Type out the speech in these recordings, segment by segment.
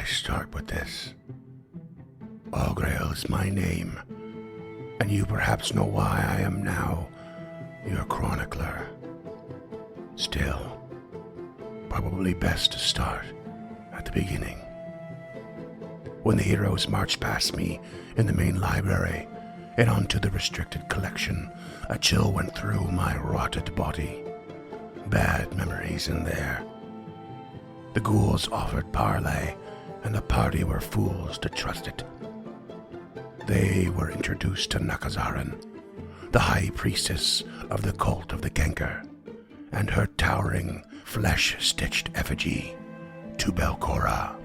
start with this? Augrael is my name, and you perhaps know why I am now your chronicler. Still, probably best to start at the beginning. When the heroes marched past me in the main library and onto the restricted collection, a chill went through my rotted body. Bad memories in there. The ghouls offered parley, and the party were fools to trust it. They were introduced to Nakazaran, the high priestess of the cult of the Genker, and her towering, flesh-stitched effigy, to Belcora.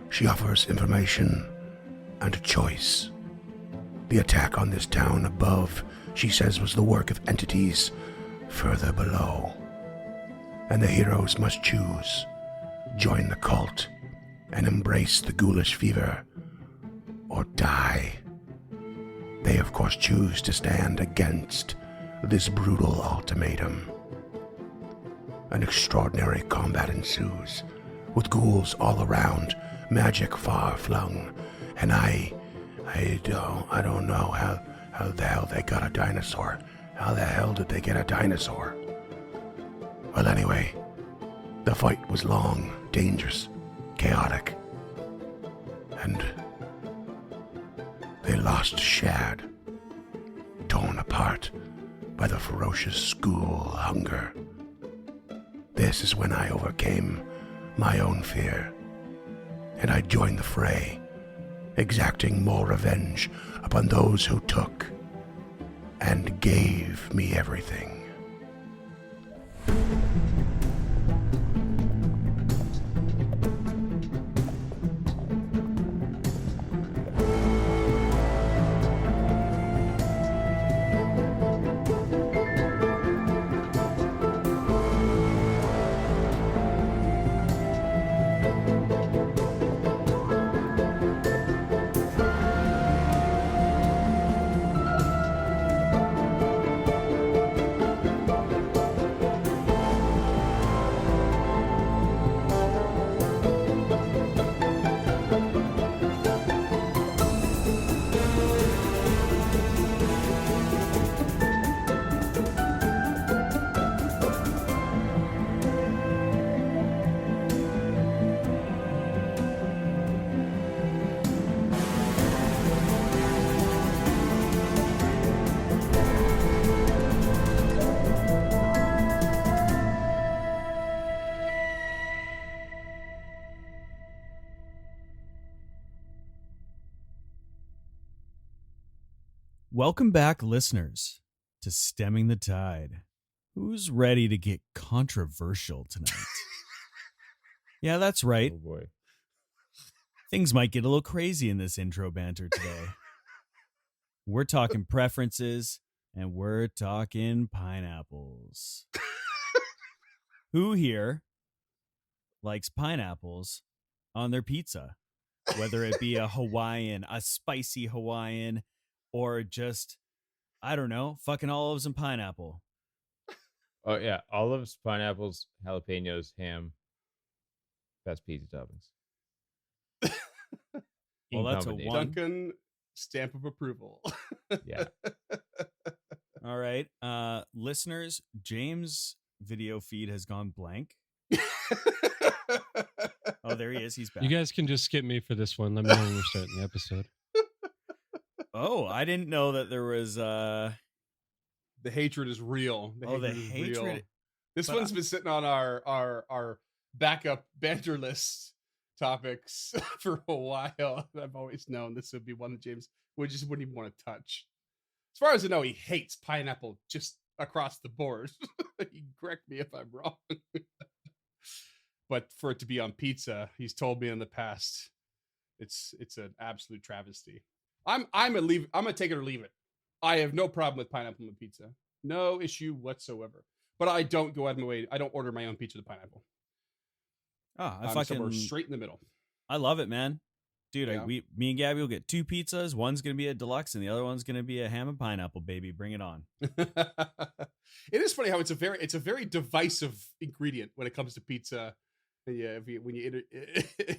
She offers information and a choice. The attack on this town above, she says, was the work of entities further below. And the heroes must choose, join the cult, and embrace the ghoulish fever, or die. They of course choose to stand against this brutal ultimatum. An extraordinary combat ensues, with ghouls all around, magic far-flung, and I don't know how the hell they got a dinosaur. How the hell did they get a dinosaur? Well, anyway, the fight was long, dangerous, chaotic, and they lost Shad, torn apart by the ferocious ghoul hunger. This is when I overcame my own fear, and I joined the fray, exacting more revenge upon those who took and gave me everything. Welcome back, listeners, to Stemming the Tide. Who's ready to get controversial tonight? Yeah, that's right. Oh boy. Things might get a little crazy in this intro banter today. We're talking preferences, and we're talking pineapples. Who here likes pineapples on their pizza? Whether it be a Hawaiian, a spicy Hawaiian, or just, I don't know, fucking olives and pineapple. Oh yeah, olives, pineapples, jalapenos, ham. Best pizza toppings. Well, that's a combination. one. Duncan stamp of approval. Yeah. All right. Listeners, James' video feed has gone blank. Oh, there he is. He's back. You guys can just skip me for this one. Let me know when we're starting the episode. Oh, I didn't know that there was The hatred is real. The is real. hatred. This But one's been sitting on our backup banter list topics for a while. I've always known this would be one that James wouldn't even want to touch. As far as I know, he hates pineapple just across the board. You can correct me if I'm wrong. But for it to be on pizza, he's told me in the past, it's an absolute travesty. I'm gonna take it or leave it. I have no problem with pineapple on pizza. No issue whatsoever. But I don't go out of my way. I don't order my own pizza with pineapple. I somewhere straight in the middle. I love it, man. Dude, Yeah. me and Gabby will get 2 pizzas. One's going to be a deluxe and the other one's going to be a ham and pineapple, baby. Bring it on. It is funny how it's a very divisive ingredient when it comes to pizza Yeah, when you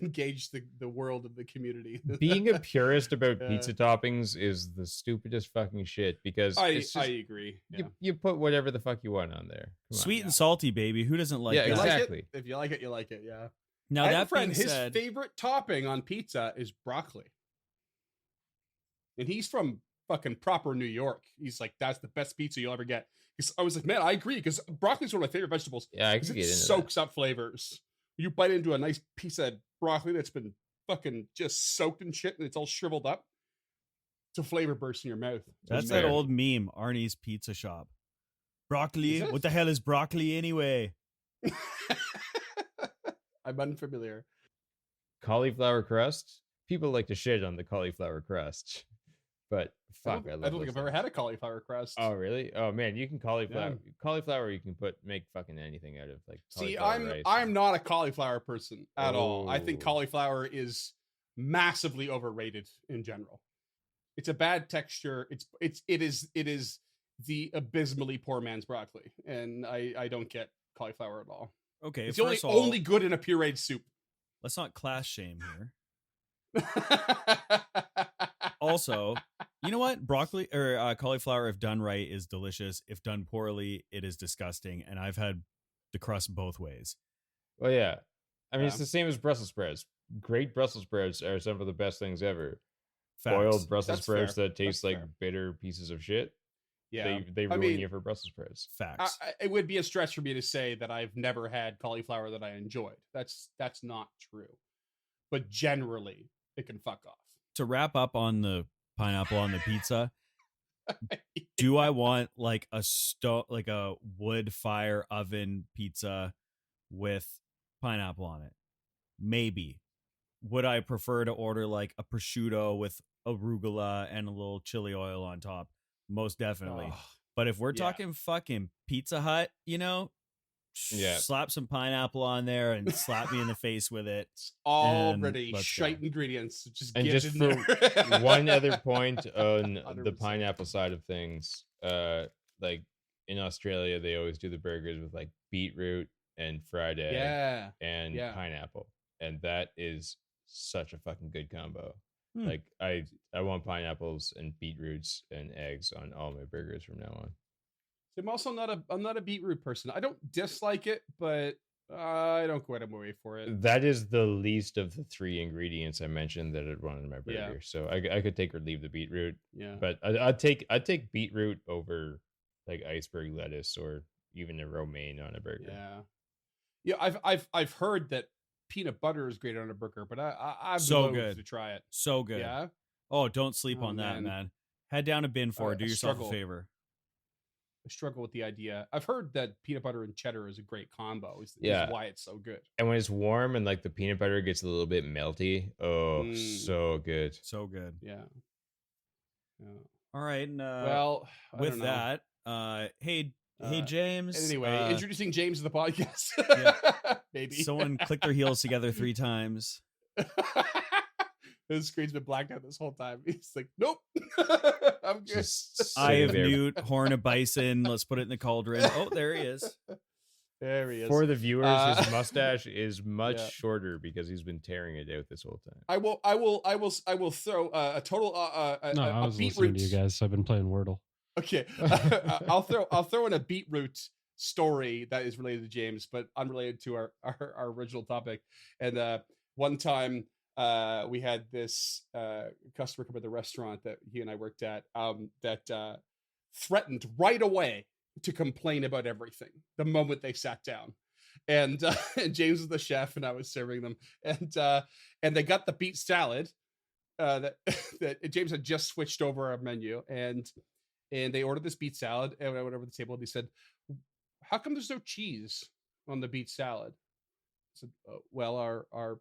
engage the world of the community. Being a purist about Yeah. pizza toppings is the stupidest fucking shit because I it's just, agree. Yeah. you put whatever the fuck you want on there. Come on. Sweet yeah. and salty, baby. Who doesn't like Yeah, that? You like it? exactly. If you like it, you like it. Yeah. Now I have that a friend, being his said, favorite topping on pizza is broccoli. And he's from fucking proper New York. He's like, that's the best pizza you'll ever get. 'Cause I was like, man, I agree, because broccoli's one of my favorite vegetables. Yeah, I 'Cause could it get into soaks up flavors. You bite into a nice piece of broccoli that's been fucking just soaked in shit and it's all shriveled up. It's a flavor burst in your mouth. that's That's that fair. old meme, Arnie's Pizza Shop. Broccoli? Is it? What the hell is broccoli anyway? I'm unfamiliar. Cauliflower crust. People like to shit on the cauliflower crust, but fuck, I, love I don't think those I've ever things. had a cauliflower crust. Oh really? Oh man, you can cauliflower. You can make fucking anything out of like. See, cauliflower rice. I'm not a cauliflower person at all. I think Oh. cauliflower is massively overrated in general. It's a bad texture. It is the abysmally poor man's broccoli, and I don't get cauliflower at all. Okay, It's first of all, only good in a pureed soup. let's not class shame here. Also, you know what? Broccoli or cauliflower, if done right, is delicious. If done poorly, it is disgusting. And I've had the crust both ways. Well, yeah. I mean, it's Yeah. the same as Brussels sprouts. Great Brussels sprouts are some of the best things ever. Facts. Boiled Brussels That's sprouts fair. that taste That's like fair. bitter pieces of shit. Yeah, They I ruin mean, you for Brussels sprouts. Facts. it would be a stretch for me to say that I've never had cauliflower that I enjoyed. That's not true. But generally, it can fuck off. To wrap up on the pineapple on the pizza, do I want like a wood fire oven pizza with pineapple on it? Maybe. Would I prefer to order like a prosciutto with arugula and a little chili oil on top? Most definitely. Oh, But if we're yeah. talking fucking Pizza Hut, Yeah. slap some pineapple on there and slap me in the face with it. it's already let's shite go. ingredients. Just And get just in for there. One other point on the 100%. pineapple side of things, like in Australia, they always do the burgers with like beetroot and fried egg Yeah. and yeah. pineapple, and that is such a fucking good combo. Hmm. Like I want pineapples and beetroots and eggs on all my burgers from now on. I'm also not a beetroot person. I don't dislike it, but I don't go out of my way for it. That is the least of the three ingredients I mentioned that I'd want in my burger. Yeah. So I could take or leave the beetroot, Yeah. but I'd take beetroot over like iceberg lettuce or even a romaine on a burger. Yeah. Yeah, I've heard that peanut butter is great on a burger, but I'm So loath good. to try it. So good. Yeah. Oh, don't sleep Oh, on that, man. man. Head down to bin for I it. Do yourself struggle. a favor. I struggle with the idea. I've heard that peanut butter and cheddar is a great combo. Is Yeah. why it's so good. And when it's warm and like the peanut butter gets a little bit melty, oh, Mm. so good. So good. Yeah. Yeah. All right. And Well, I with don't know. that, hey Uh, James. Anyway, introducing James to the podcast. Maybe someone click their heels together 3 times. His screen's been blacked out this whole time. He's like, nope, I'm good. Just Eye of sitting there. newt, horn of bison. Let's put it in the cauldron. Oh, there he is. There he is. For the viewers, Uh, his mustache is much yeah. shorter because he's been tearing it out this whole time. I will throw a total No, I a was listening beetroot. to you guys. I've been playing Wordle. Okay, I'll throw in a beetroot story that is related to James, but unrelated to our original topic. And one time, we had this customer come at the restaurant that he and I worked at that threatened right away to complain about everything the moment they sat down. And and James was the chef, and I was serving them, and they got the beet salad that that James had just switched over our menu, and they ordered this beet salad, and I went over to the table and he said, "How come there's no cheese on the beet salad?" I said, "Well, our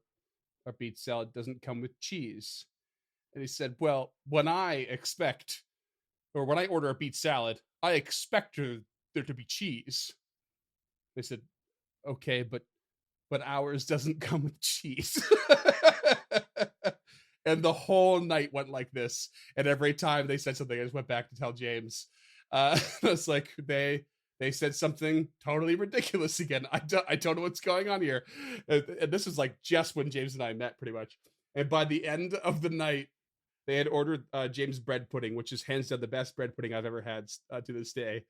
beet salad doesn't come with cheese." And he said, "Well, when I order a beet salad, I expect there to be cheese." They said, "Okay, but ours doesn't come with cheese." And the whole night went like this. And every time they said something, I just went back to tell James. It's like they they said something totally ridiculous again. I don't know what's going on here. And this was like just when James and I met, pretty much. And by the end of the night, they had ordered James bread pudding, which is hands down the best bread pudding I've ever had to this day.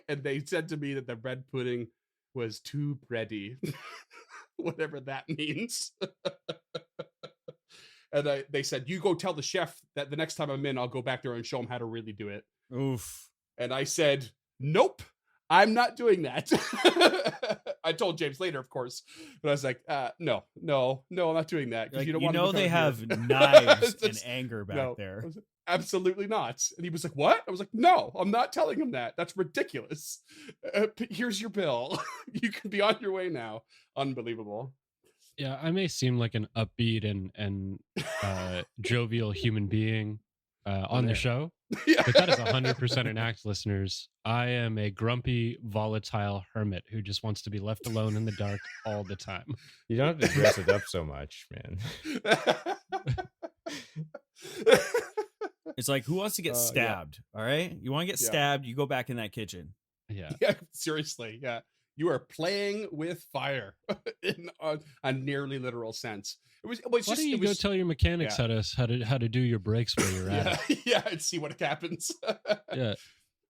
And they said to me that the bread pudding was too bready, whatever that means. And they said, you go tell the chef that the next time I'm in, I'll go back there and show him how to really do it. Oof. And I said, nope, I'm not doing that. I told James later, of course, but I was like, no, I'm not doing that. Like, You don't you want know to they come have here." knives and That's- anger back no. there. I was like, absolutely not. And he was like, what? I was like, no, I'm not telling him that. That's ridiculous. Here's your bill. You can be on your way now. Unbelievable. Yeah, I may seem like an upbeat and jovial human being on the show, Yeah. but that is 100% an act, listeners. I am a grumpy, volatile hermit who just wants to be left alone in the dark all the time. You don't have to dress it up so much, man. It's like, who wants to get Yeah. stabbed? All right. You want to get Yeah. stabbed, you go back in that kitchen. Yeah. Yeah, seriously. Yeah. You are playing with fire in a nearly literal sense. Why don't you go tell your mechanics how to do your brakes where you're at? Yeah, and see what happens. Yeah.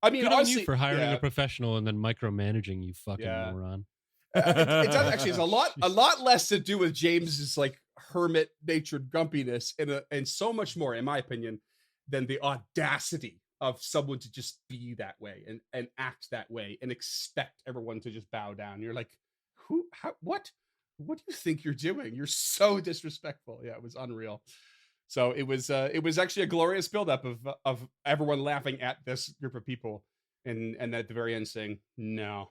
I mean, Good on honestly, you for hiring yeah. a professional and then micromanaging, you fucking Yeah. moron. It does actually. It's a lot less to do with James's like hermit natured grumpiness and so much more, in my opinion, than the audacity of someone to just be that way and act that way and expect everyone to just bow down. You're like, what do you think you're doing? You're so disrespectful. Yeah, it was unreal. So it was actually a glorious buildup of everyone laughing at this group of people and at the very end saying, no,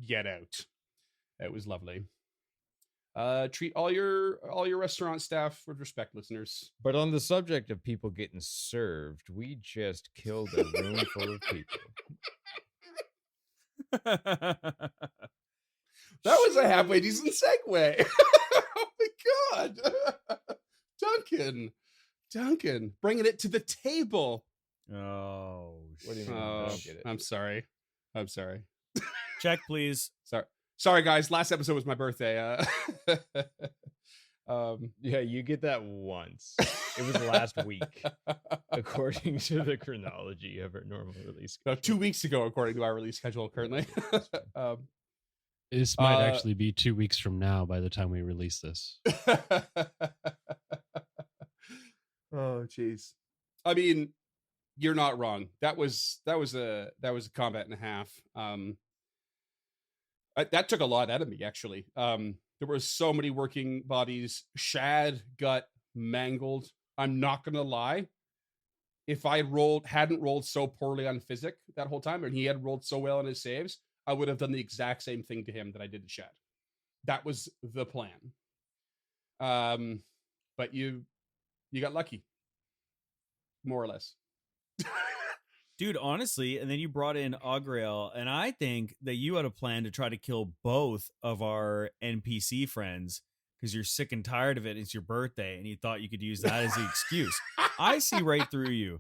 get out. It was lovely. Treat all your restaurant staff with respect, listeners. But on the subject of people getting served, we just killed a room full of people. That was a halfway decent segue. Oh my god. Duncan, bringing it to the table. Oh, What do you mean? I Oh, don't get it. I'm sorry. check, please. Sorry, guys. Last episode was my birthday. Yeah, you get that once. It was last week, according to the chronology of our normal release. No, 2 weeks ago, according to our release schedule currently. This might actually be 2 weeks from now by the time we release this. Oh, jeez. I mean, you're not wrong. That was a combat and a half. That took a lot out of me, actually. There were so many working bodies. Shad got mangled. I'm not gonna lie. If I hadn't rolled so poorly on Physic that whole time, and he had rolled so well on his saves, I would have done the exact same thing to him that I did to Shad. That was the plan. But you got lucky, more or less. Dude, honestly, and then you brought in Augrael, and I think that you had a plan to try to kill both of our NPC friends because you're sick and tired of it. It's your birthday, and you thought you could use that as the excuse. I see right through you.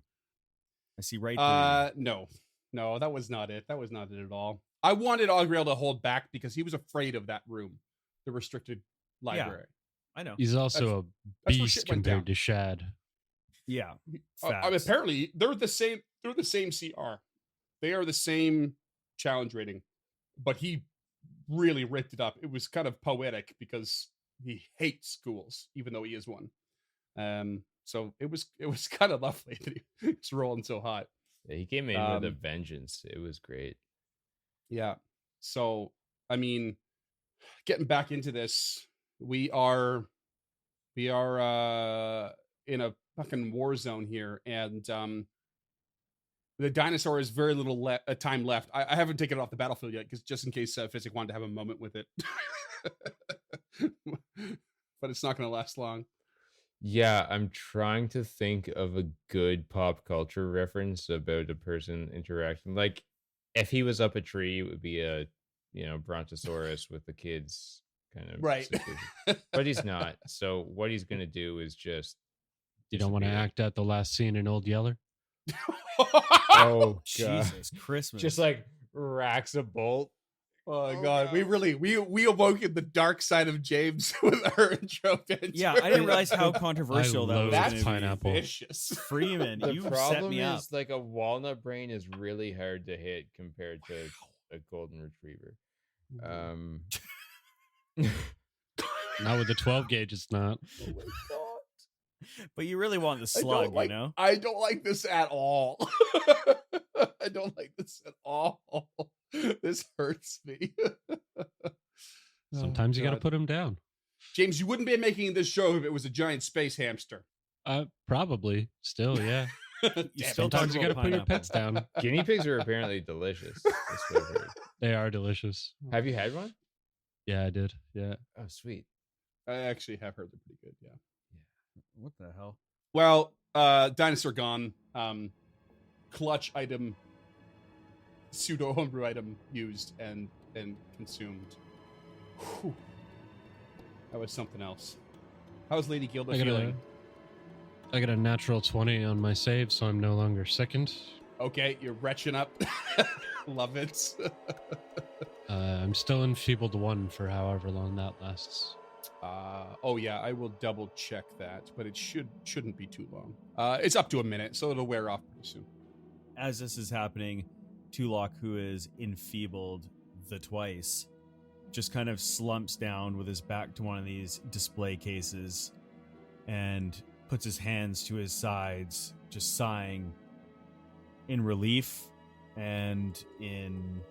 I see right through you. No, that was not it. That was not it at all. I wanted Augrael to hold back because he was afraid of that room, the restricted library. I know. He's also a that's where beast shit went down. compared to Shad. Yeah. I mean, apparently they're the same. They're the same CR. They are the same challenge rating, but he really ripped it up. It was kind of poetic because he hates schools, even though he is one. So it was kind of lovely that he was rolling so hot. Yeah, he came in with a vengeance. It was great. Yeah. So I mean, getting back into this, we are in a fucking war zone here, and the dinosaur has very little time left. I haven't taken it off the battlefield yet, because just in case Physic wanted to have a moment with it. But it's not going to last long. Yeah, I'm trying to think of a good pop culture reference about a person interacting. Like, if he was up a tree, it would be a, brontosaurus with the kids kind of Right. situation. But he's not. So what he's going to do is just... You don't want to act out the last scene in Old Yeller? Oh, God. Jesus Christmas. Just like racks a bolt. Oh, Oh, God. We God. really we awoken the dark side of James with our intro banter. Yeah, I didn't realize how controversial that was. loathe That's gonna be. pineapple. vicious. Freeman, The you set problem me up. is like a walnut brain is really hard to hit compared to a golden retriever. Um, Not with the 12 gauge, it's not. Oh my God. But you really want the I slug, don't like, you know? I don't like this at all. I don't like this at all. This hurts me. Sometimes you got to put them down. James, you wouldn't be making this show if it was a giant space hamster. Probably. Still, yeah. Damn it. still Sometimes you got to about put your pineapple. pets down. guinea pigs are apparently delicious. That's what I've heard. They are delicious. Have you had one? Yeah, I did. Yeah. Oh, sweet. I actually have heard they're pretty good. Yeah. What the hell? Well, dinosaur gone. Clutch item, pseudo homebrew item used and consumed. Whew. That was something else. How's Lady Gilda feeling? I got a natural 20 on my save, so I'm no longer second. Okay, you're retching up. Love it. I'm still enfeebled 1 for however long that lasts. Oh yeah, I will double check that, but it shouldn't be too long. It's up to a minute, so it'll wear off pretty soon. As this is happening, Tulok, who is enfeebled the twice, just kind of slumps down with his back to one of these display cases and puts his hands to his sides, just sighing in relief and in,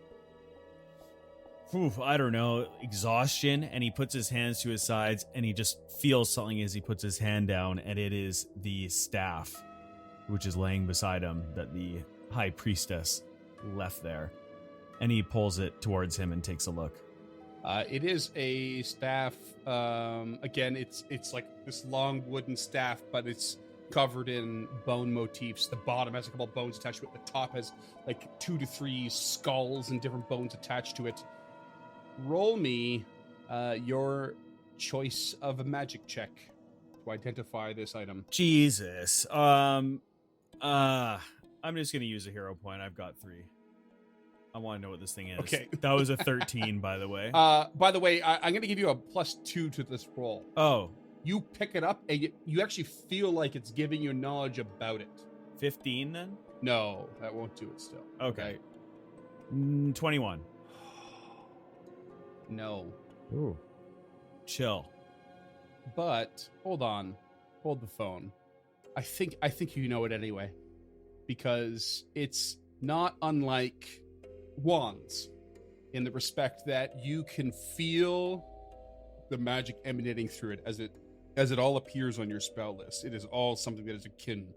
I don't know, exhaustion. And he puts his hands to his sides and he just feels something as he puts his hand down, and it is the staff, which is laying beside him, that the high priestess left there. And he pulls it towards him and takes a look. It is a staff. Again, it's like this long wooden staff, but it's covered in bone motifs. The bottom has a couple bones attached to it. The top has like 2 to 3 skulls and different bones attached to it. Roll me your choice of a magic check to identify this item. Jesus. I'm just gonna use a hero point. I've got 3. I want to know what this thing is. Okay. That was a 13, by the way. By the way, I'm going to give you a +2 to this roll. Oh, You pick it up, and you actually feel like it's giving you knowledge about it. 15 then? No, that won't do it still. Okay. 21. No. Ooh. Chill. But hold on. Hold the phone. I think you know it anyway. Because it's not unlike wands in the respect that you can feel the magic emanating through it as it all appears on your spell list. It is all something that is akin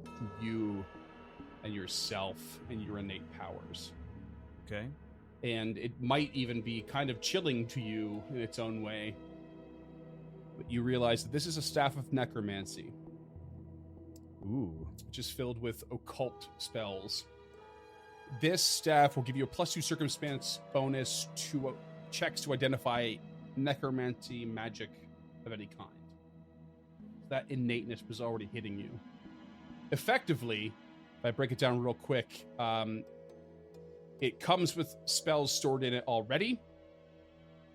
to you and yourself and your innate powers. Okay. And it might even be kind of chilling to you in its own way. But you realize that this is a staff of necromancy, Ooh. which is filled with occult spells. This staff will give you a +2 circumstance bonus to checks to identify necromancy magic of any kind. That innateness was already hitting you. Effectively, if I break it down real quick, it comes with spells stored in it already,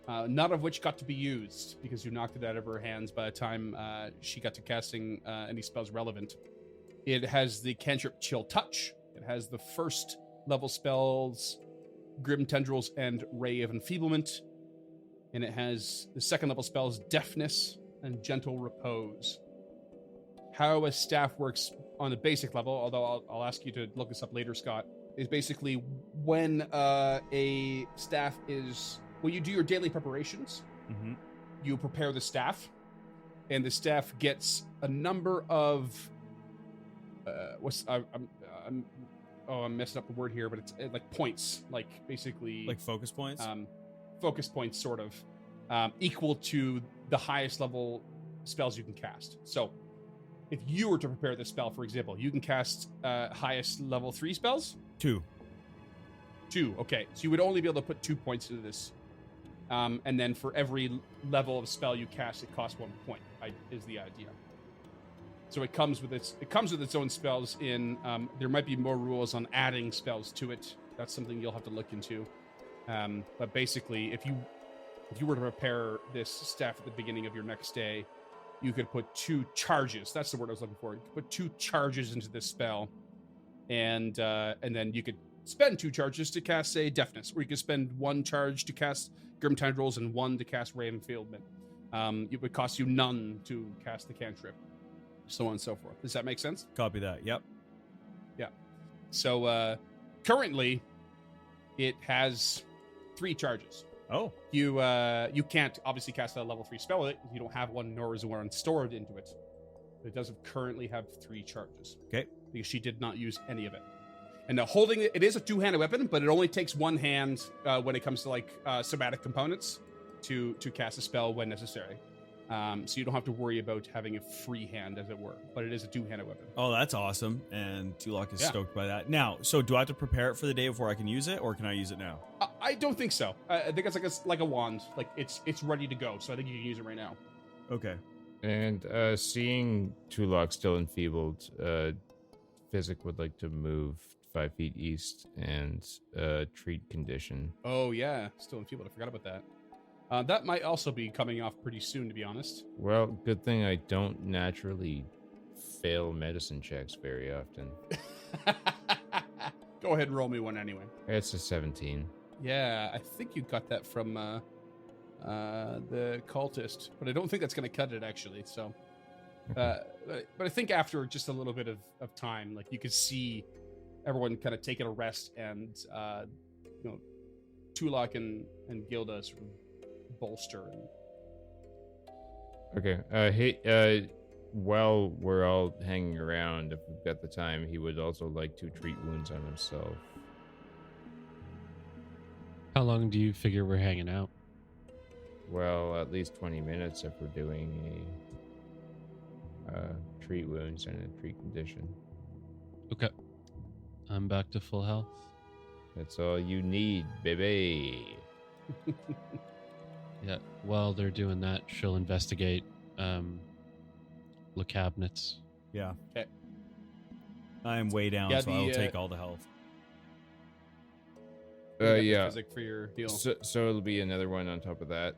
none of which got to be used because you knocked it out of her hands by the time she got to casting any spells relevant. It has the cantrip Chill Touch. It has the first level spells Grim Tendrils and Ray of Enfeeblement. And it has the second level spells Deafness and Gentle Repose. How a staff works on the basic level, although I'll ask you to look this up later, Scott, is basically when a staff is... When you do your daily preparations, Mm-hmm. you prepare the staff, and the staff gets a number of... I'm messing up the word here, but it's like points, like basically... Like focus points? Focus points, sort of, equal to the highest level spells you can cast. So, if you were to prepare this spell, for example, you can cast highest level 3 spells? 2. 2, okay. So you would only be able to put 2 points into this. And then for every level of spell you cast, it costs 1 point, is the idea. So it comes with its own spells in, there might be more rules on adding spells to it That's something you'll have to look into. But basically, if you were to prepare this staff at the beginning of your next day, you could put 2 charges. That's the word I was looking for. You could put 2 charges into this spell, and then you could spend 2 charges to cast, say, Deafness, or you could spend 1 charge to cast Grim Tendrils and 1 to cast Ray Enfieldment. It would cost you none to cast the cantrip, so on and so forth. Does that make sense? Copy that. Yep. So currently, it has 3 charges. Oh, You can't obviously cast a level 3 spell with it. You don't have one, nor is one stored into it. But it does currently have 3 charges. Okay. Because she did not use any of it. And holding it is a 2-handed weapon, but it only takes 1 hand when it comes to like somatic components to cast a spell when necessary. So you don't have to worry about having a free hand, as it were. But it is a 2-handed weapon. oh, that's awesome. And Tulok is Yeah. stoked by that. Now, so do I have to prepare it for the day before I can use it, or can I use it now? I don't think so. I think it's like a wand. Like it's ready to go. So I think you can use it right now. Okay. And seeing Tulok still enfeebled, Physic would like to move 5 feet east and treat condition. Oh yeah, still enfeebled. I forgot about that. That might also be coming off pretty soon, to be honest. Well, good thing I don't naturally fail medicine checks very often. Go ahead and roll me one anyway. It's a 17. Yeah, I think you got that from the cultist, but I don't think that's going to cut it actually. So, but I think after just a little bit of time, like you could see everyone kind of taking a rest, and Tulok and Gilda sort of bolster. Okay. Hey, while we're all hanging around, if we've got the time, he would also like to treat wounds on himself. How long do you figure we're hanging out? Well, at least 20 minutes if we're doing a treat wounds and a treat condition. Okay. I'm back to full health. That's all you need, baby. Yeah. While they're doing that, she'll investigate the cabinets. Yeah. Okay. I am way down, Yeah, so I will the, take all the health. You got the Yeah. physic for your heal. So it'll be another one on top of that.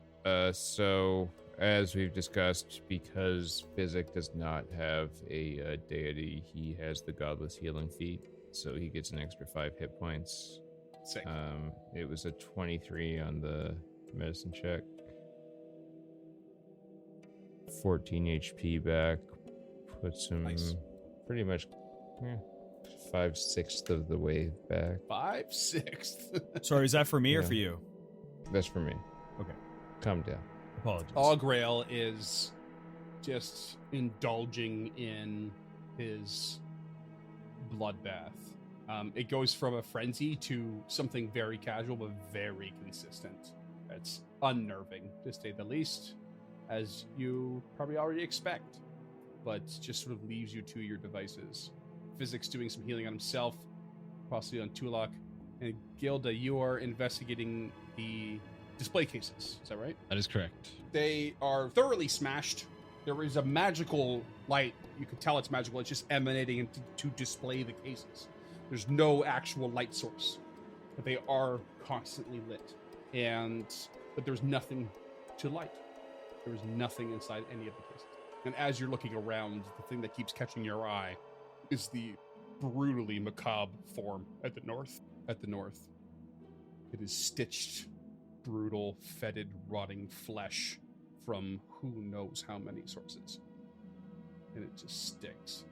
So as we've discussed, because Physic does not have a deity, he has the Godless Healing feat, so he gets an extra 5 hit points. Sick. It was a 23 on the medicine check. 14 HP back. Puts him Nice. pretty much 5/6 of the way back. 5/6. Sorry, is that for me or Yeah. for you? That's for me. Okay. Calm down. Apologies. Augrael is just indulging in his bloodbath. It goes from a frenzy to something very casual but very consistent. It's unnerving, to say the least, as you probably already expect, but just sort of leaves you to your devices. Physic's doing some healing on himself, possibly on Tulok, and Gilda, you are investigating the display cases. Is that right? That is correct. They are thoroughly smashed. There is a magical light. You can tell it's magical. It's just emanating to display the cases. There's no actual light source, but they are constantly lit. But there's nothing to light. There is nothing inside any of the cases. And as you're looking around, the thing that keeps catching your eye is the brutally macabre form at the north. It is stitched, brutal, fetid, rotting flesh from who knows how many sources. And it just stinks.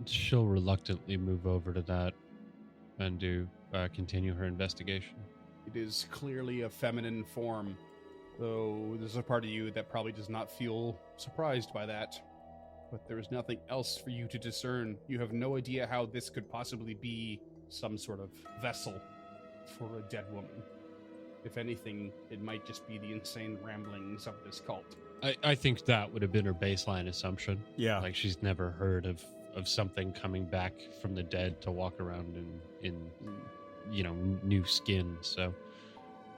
She'll reluctantly move over to that and continue her investigation. It is clearly a feminine form, though there's a part of you that probably does not feel surprised by that. But there is nothing else for you to discern. You have no idea how this could possibly be some sort of vessel for a dead woman. If anything, it might just be the insane ramblings of this cult. I think that would have been her baseline assumption. Yeah. Like she's never heard of something coming back from the dead to walk around in new skin. So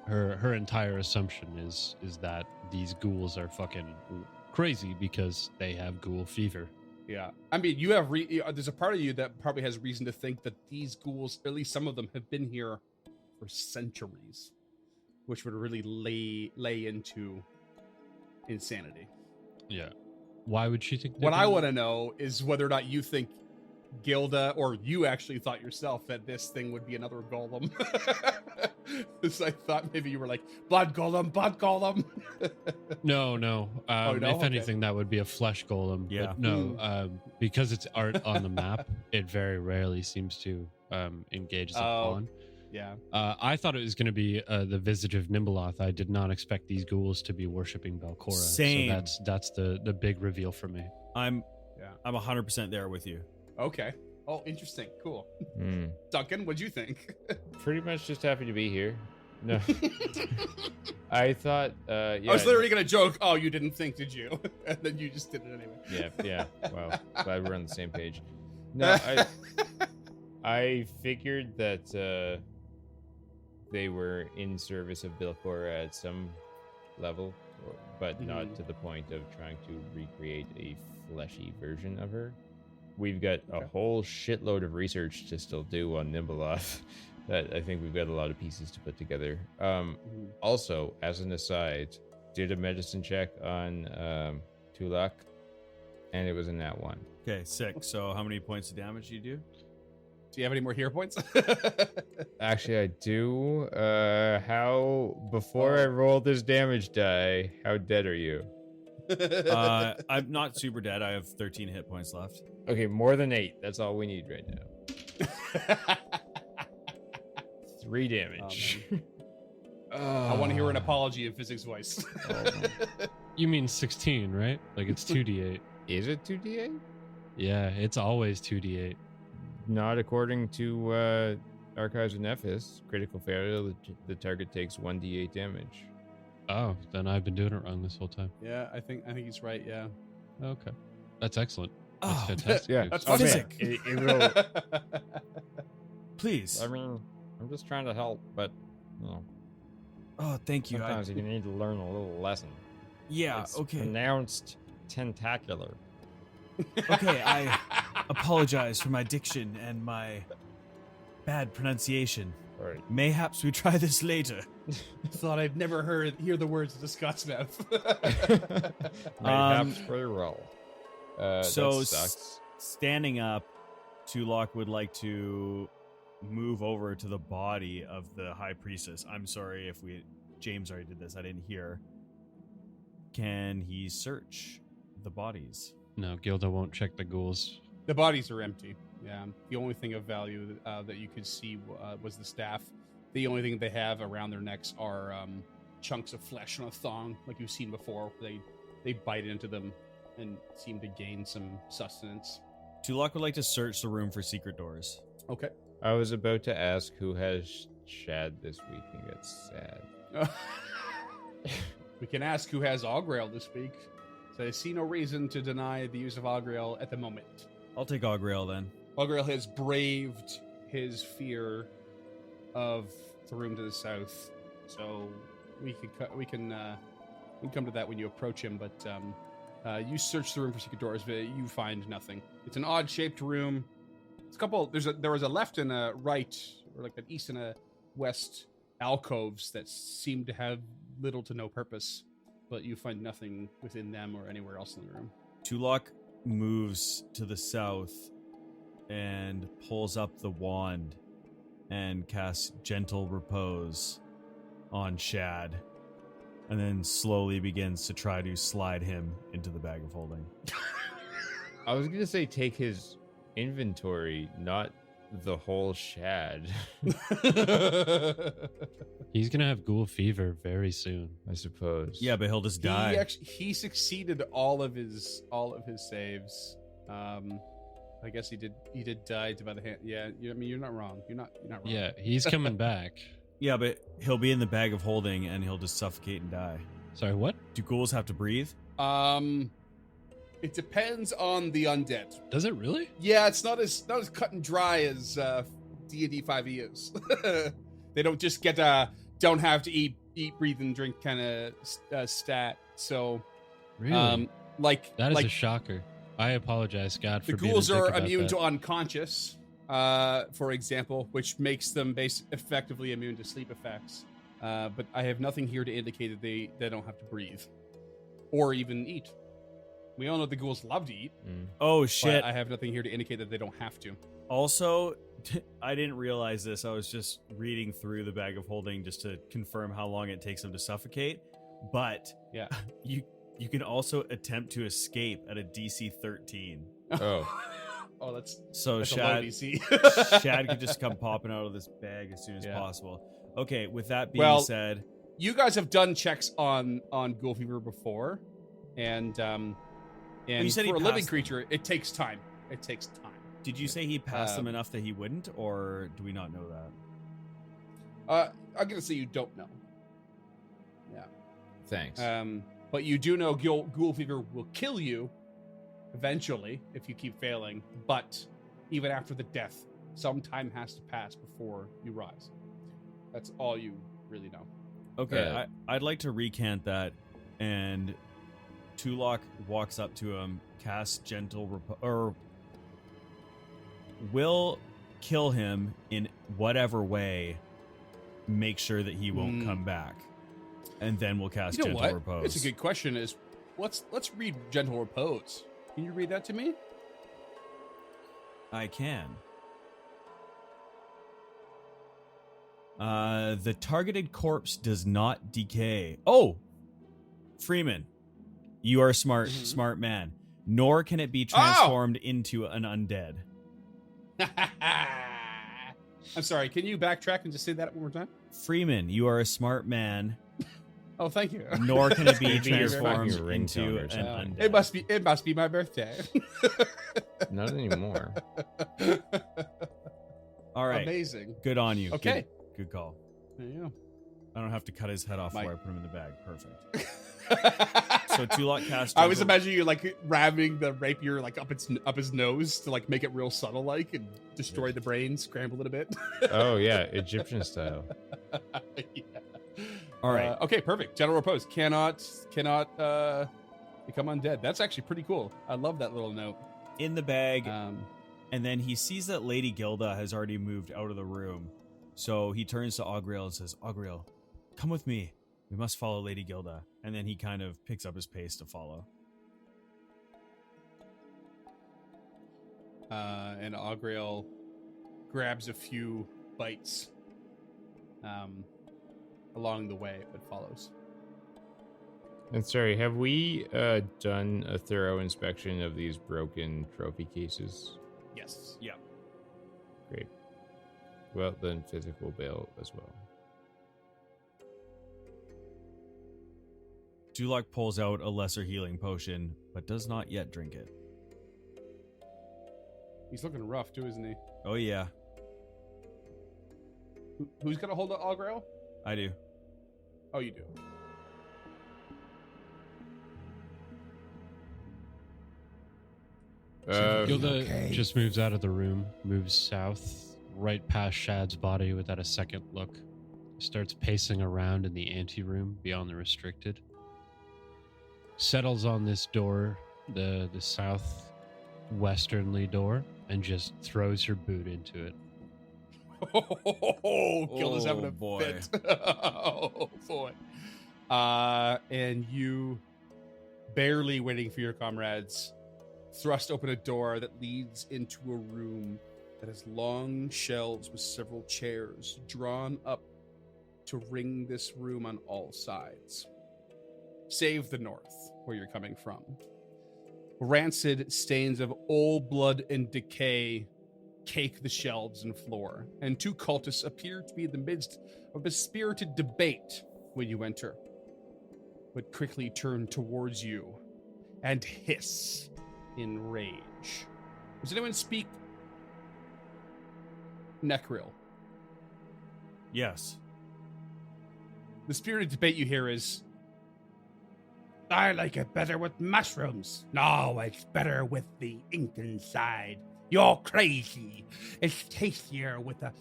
her entire assumption is that these ghouls are fucking crazy because they have ghoul fever. Yeah. I mean, you have there's a part of you that probably has reason to think that these ghouls, at least some of them, have been here for centuries, which would really lay into insanity. Yeah. Why would she think? What I want to know is whether or not you think Gilda, or you actually thought yourself that this thing would be another golem. Because I thought maybe you were like, blood golem, blood golem. No. No? If Okay. anything, that would be a flesh golem. Yeah. But no, because it's art on the map, it very rarely seems to engage as a Oh. pawn. Yeah. I thought it was going to be the visage of Nimbleoth. I did not expect these ghouls to be worshipping Belcora. Same. So that's the big reveal for me. I'm Yeah. 100% there with you. Okay. Oh, interesting. Cool. Hmm. Duncan, what'd you think? Pretty much just happy to be here. No, I thought. Yeah, I was literally gonna joke. Oh, you didn't think, did you? And then you just did it anyway. Yeah. Wow. Glad we're on the same page. No, I figured that they were in service of Belcora at some level, but not Mhm. to the point of trying to recreate a fleshy version of her. We've got a Okay. whole shitload of research to still do on Nimbleoth that I think we've got a lot of pieces to put together. Also, as an aside, did a medicine check on Tulak, and it was a nat 1. Okay, 6. So how many points of damage do you do? Do you have any more hero points? Actually, I do. Before I roll this damage die, how dead are you? I'm not super dead. I have 13 hit points left. Okay, more than 8. That's all we need right now. 3 damage. I want to hear an apology in physics voice. You mean 16, right? Like it's 2d8. Is it 2d8? Yeah, it's always 2d8. Not according to Archives of Nephis. Critical failure, the target takes 1d8 damage. Oh, then I've been doing it wrong this whole time. Yeah, I think he's right. Yeah. Okay, that's excellent. That's Oh, fantastic. Yeah, news. That's okay. physics. It will. Please. I mean, I'm just trying to help, but you know, Oh, thank you. sometimes you need to learn a little lesson. Yeah, It's okay. pronounced tentacular. Okay, I apologize for my diction and my bad pronunciation. All right. Mayhaps we try this later. Thought I'd never hear the words of the Scots mouth. Mayhaps very well. so that sucks. Standing up, Tulok would like to move over to the body of the high priestess. I'm sorry if James already did this. I didn't hear. Can he search the bodies? No, Gilda won't check the ghouls. The bodies are empty. Yeah. The only thing of value that you could see was the staff. The only thing they have around their necks are chunks of flesh on a thong, like you've seen before. They bite into them and seem to gain some sustenance. Tulok would like to search the room for secret doors. Okay. I was about to ask who has Shad this week and get sad. We can ask who has Augrael this week. So I see no reason to deny the use of Augrael at the moment. I'll take Augrael then. Augrael has braved his fear of the room to the south, so we can come to that when you approach him. But you search the room for secret doors, but you find nothing. It's an odd-shaped room. It's a couple. There was a left and a right, or like an east and a west alcoves that seem to have little to no purpose, but you find nothing within them or anywhere else in the room. Tulok moves to the south and pulls up the wand and casts Gentle Repose on Shad, and then slowly begins to try to slide him into the bag of holding. I was gonna say take his inventory, not the whole Shad. He's gonna have ghoul fever very soon. I suppose. Yeah, but he'll just die. He succeeded all of his saves. I guess he did die by the hand. Yeah, I mean you're not wrong. You're not wrong. Yeah, he's coming back. Yeah, but he'll be in the bag of holding and he'll just suffocate and die. Sorry, what? Do ghouls have to breathe? It depends on the undead. Does it really? Yeah, it's not as cut and dry as D&D 5e is. They don't just get don't have to eat, breathe, and drink kind of stat. So, Really? like That is like a shocker. I apologize, Scott, the for being a ghouls dick are about immune that. to unconscious. for example, which makes them effectively immune to sleep effects. But I have nothing here to indicate that they don't have to breathe or even eat. We all know the ghouls love to eat. Oh But shit! I have nothing here to indicate that they don't have to. Also, I didn't realize this. I was just reading through the bag of holding just to confirm how long it takes them to suffocate. But Yeah. you can also attempt to escape at a DC 13. Oh. Oh, that's So a low Shad DC. Shad could just come popping out of this bag as soon as Yeah. possible. Okay, with that being Well, said, You guys have done checks on Ghoul Fever before, and you said he for a living passed them. creature, it takes time. It takes time. did you say he passed them Um, enough that he wouldn't, or do we not know that? I'm gonna say you don't know. Thanks. But you do know Ghoul Fever will kill you eventually if you keep failing. But even after the death, some time has to pass before you rise. That's all you really know. Okay, I'd like to recant that, and Tulok walks up to him, casts gentle or will kill him in whatever way, make sure that he won't come back, and then we'll cast You know gentle what? repose. It's a good question. Is let's read Gentle Repose. Can you read that to me? I can. The targeted corpse does not decay. Oh, Freeman, you are a smart man. Nor can it be transformed into an undead. I'm sorry. Can you backtrack and just say that one more time? Freeman, you are a smart man. Oh, thank you. Nor can it be Maybe your transformed fucking into ringtone or an something. undead. It must be my birthday. Not anymore. All right, Amazing. good on you. Okay. Good call. There you I don't have to cut his head off Mike. before I put him in the bag. Perfect. go. So Tulok cast. I was gentle- imagining you like ramming the rapier like up his nose to like make it real subtle like and destroy the brain, scramble it a bit. Oh yeah, Egyptian style. Yeah. All right. Okay, perfect. General repose cannot become undead. That's actually pretty cool. I love that little note. In the bag, Um, and then he sees that Lady Gilda has already moved out of the room. So he turns to Augriel and says, Augriel, come with me. We must follow Lady Gilda. And then he kind of picks up his pace to follow. and Augriel grabs a few bites along the way, but follows. And sorry, have we done a thorough inspection of these broken trophy cases? Yes. Yeah. Great. Well, then physical bail as well. Dulak pulls out a lesser healing potion, but does not yet drink it. He's looking rough too, isn't he? Oh, yeah, Who's gonna hold the Augriel? I do. Oh, you do. Gilda okay. just moves out of the room, moves south, right past Shad's body without a second look. Starts pacing around in the anteroom beyond the restricted. Settles on this door, the southwesternly door, and just throws her boot into it. Oh, Gilda's having a boy. fit. Oh boy. And you, barely waiting for your comrades, thrust open a door that leads into a room that has long shelves with several chairs drawn up to ring this room on all sides, save the north, where you're coming from. Rancid stains of old blood and decay cake the shelves and floor, and two cultists appear to be in the midst of a spirited debate when you enter, but quickly turn towards you and hiss in rage. Does anyone speak Necril? Yes. The spirited debate you hear is, I like it better with mushrooms. No, it's better with the ink inside. You're crazy. It's tastier with a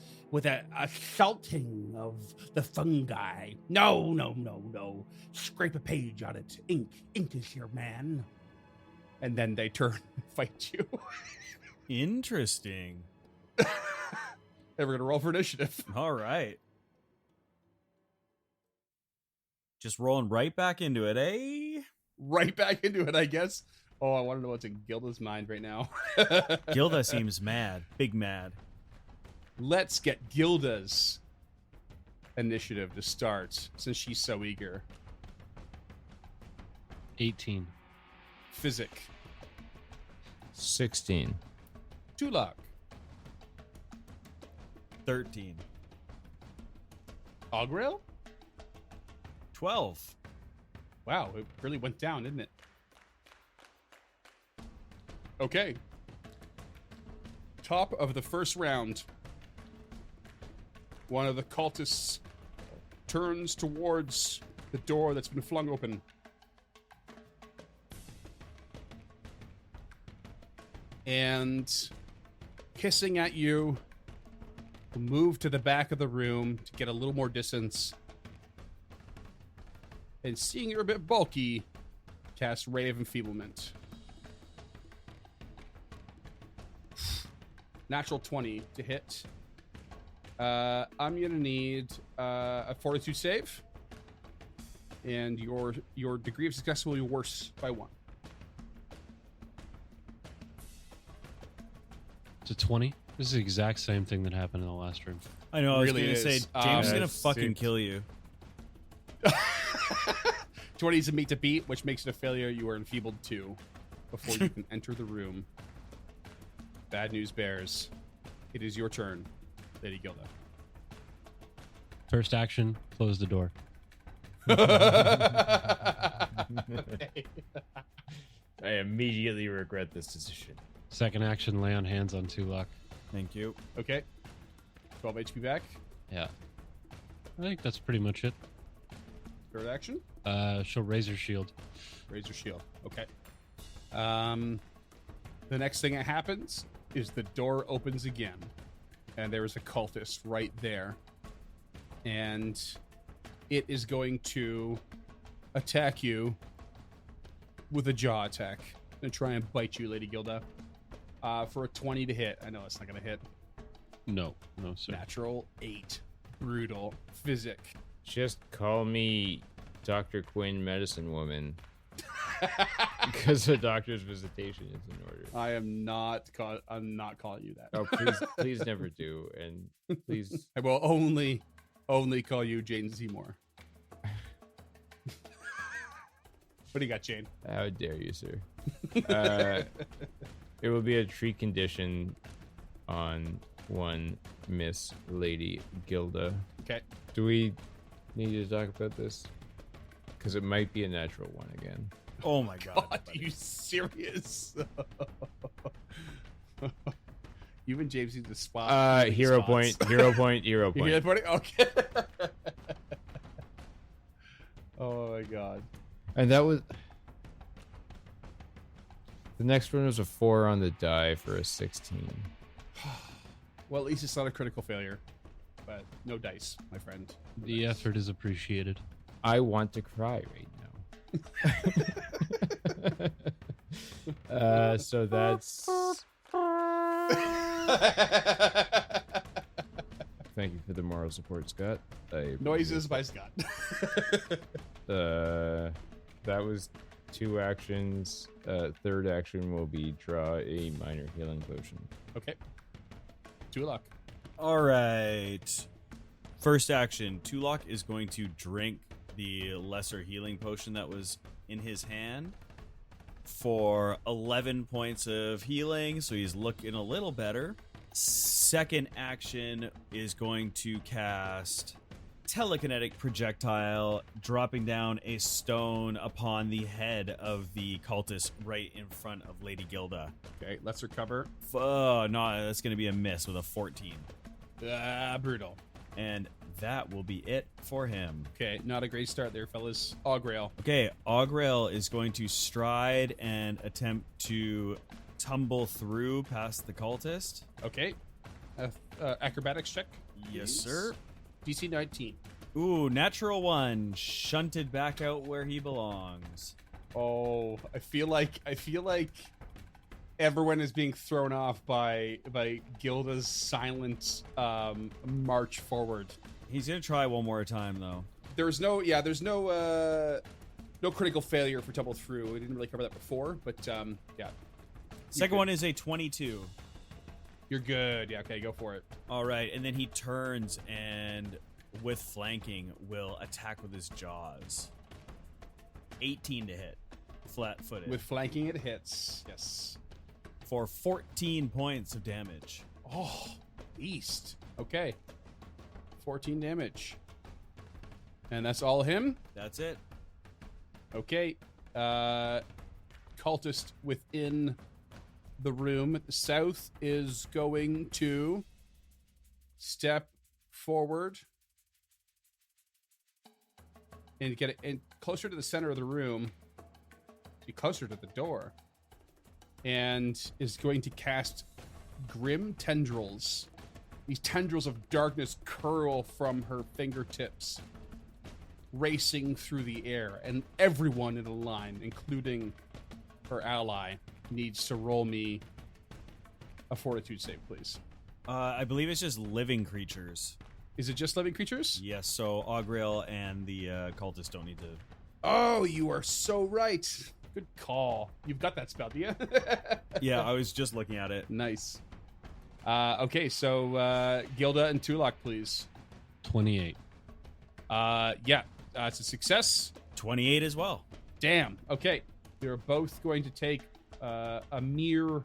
salting of the fungi. No. Scrape a page on it. Ink is your man. And then they turn and fight you. Interesting. And we're gonna roll for initiative. All right. Just rolling right back into it, eh? Right back into it, I guess. Oh, I want to know what's in Gilda's mind right now. Gilda seems mad. Big mad. Let's get Gilda's initiative to start, since she's so eager. 18. Physic. 16. Tulak. 13. Augrail? 12. Wow, it really went down, didn't it? Okay. Top of the first round. One of the cultists turns towards the door that's been flung open. And hissing at you, will move to the back of the room to get a little more distance. And seeing you're a bit bulky, cast Ray of Enfeeblement. Natural 20 to hit. I'm gonna need a Fortitude save, and your degree of success will be worse by 1. To 20. This is the exact same thing that happened in the last room. I know, I was Really going to say, is. James is going to That's fucking super- kill you. 20 is a meet to beat, which makes it a failure. You are enfeebled 2 before you can enter the room. Bad news bears. It is your turn, Lady Gilda. First action, close the door. I immediately regret this decision. Second action, lay on hands on Tulak. Thank you. Okay. 12 HP back. Yeah. I think that's pretty much it. Third action. She'll raise her shield. Raise your shield. Okay. The next thing that happens is the door opens again, and there is a cultist right there, and it is going to attack you with a jaw attack and try and bite you, Lady Gilda, for a 20 to hit. I know it's not going to hit. No, sir. Natural 8. Brutal. Physic. Just call me Dr. Quinn Medicine Woman. Because the doctor's visitation is in order. I'm not calling you that. Oh, please never do. And please. I will only call you Jane Seymour. What do you got, Jane? How dare you, sir? It will be a treat condition on one Miss Lady Gilda. Okay. Do we need to talk about this? Because it might be a natural one again. Oh my god. God, are you serious? You and James need to spot. Hero point, hero point, hero You hear point. that point? Okay. Oh my god. And that was... The next one was a 4 on the die for a 16. Well, at least it's not a critical failure. But no dice, my friend. No The dice. effort is appreciated. I want to cry right now. So that's... Thank you for the moral support, Scott. Noises by Scott. That was 2 actions. Third action will be draw a minor healing potion. Okay. 2 luck. All right. First action, Tulak is going to drink the lesser healing potion that was in his hand for 11 points of healing, so he's looking a little better. Second action is going to cast telekinetic projectile, dropping down a stone upon the head of the cultist right in front of Lady Gilda. Okay, lesser cover. Oh, no, that's going to be a miss with a 14. Brutal. And that will be it for him. Okay, not a great start there, fellas. Augrail. Okay, Augrail is going to stride and attempt to tumble through past the cultist. Okay. Acrobatics check. Yes, please. sir. DC 19. Ooh, natural 1, shunted back out where he belongs. Oh, I feel like everyone is being thrown off by Gilda's silent march forward. He's gonna try one more time though. There's no critical failure for tumble through. We didn't really cover that before, but yeah. Second one is a 22. You're good. Yeah, okay, go for it. All right, and then he turns and with flanking will attack with his jaws. 18 to hit. Flat-footed. With flanking, it hits. Yes. For 14 points of damage. Oh, beast. Okay. 14 damage. And that's all him? That's it. Okay. Cultist within the room at the south is going to step forward and get it in closer to the center of the room, be closer to the door, and is going to cast Grim Tendrils. These tendrils of darkness curl from her fingertips, racing through the air, and everyone in the line, including her ally, needs to roll me a fortitude save, please. I believe it's just living creatures. Is it just living creatures? Yes, so Augrael and the cultist don't need to. Oh, you are so right. Good call. You've got that spell, do you? Yeah, I was just looking at it. Nice. Okay, so Gilda and Tulak, please. 28. Yeah, it's a success. 28 as well. Damn. Okay, you're both going to take a mere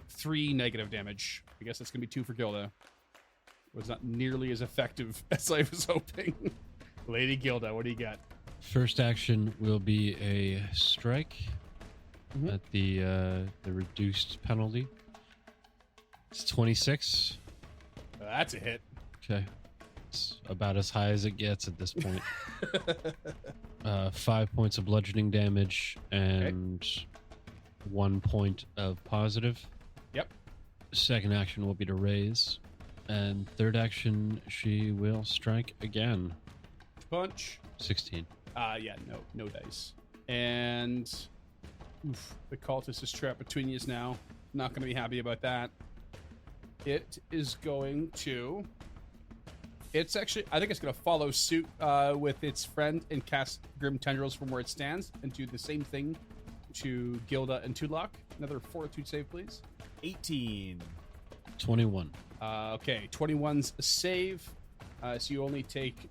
3 negative damage. I guess that's going to be 2 for Gilda. It was not nearly as effective as I was hoping. Lady Gilda, what do you got? First action will be a strike Mhm. at the reduced penalty. It's 26. That's a hit. Okay. It's about as high as it gets at this point. 5 points of bludgeoning damage and 1 point of positive. Yep. Second action will be to raise. And third action, she will strike again. Punch. 16. Yeah, no dice. And the cultist is trapped between you now. Not going to be happy about that. It is going to. It's actually, I think it's going to follow suit with its friend and cast Grim Tendrils from where it stands and do the same thing to Gilda and Tulak. Another fortitude save, please. 18. 21. Okay, 21's a save. So you only take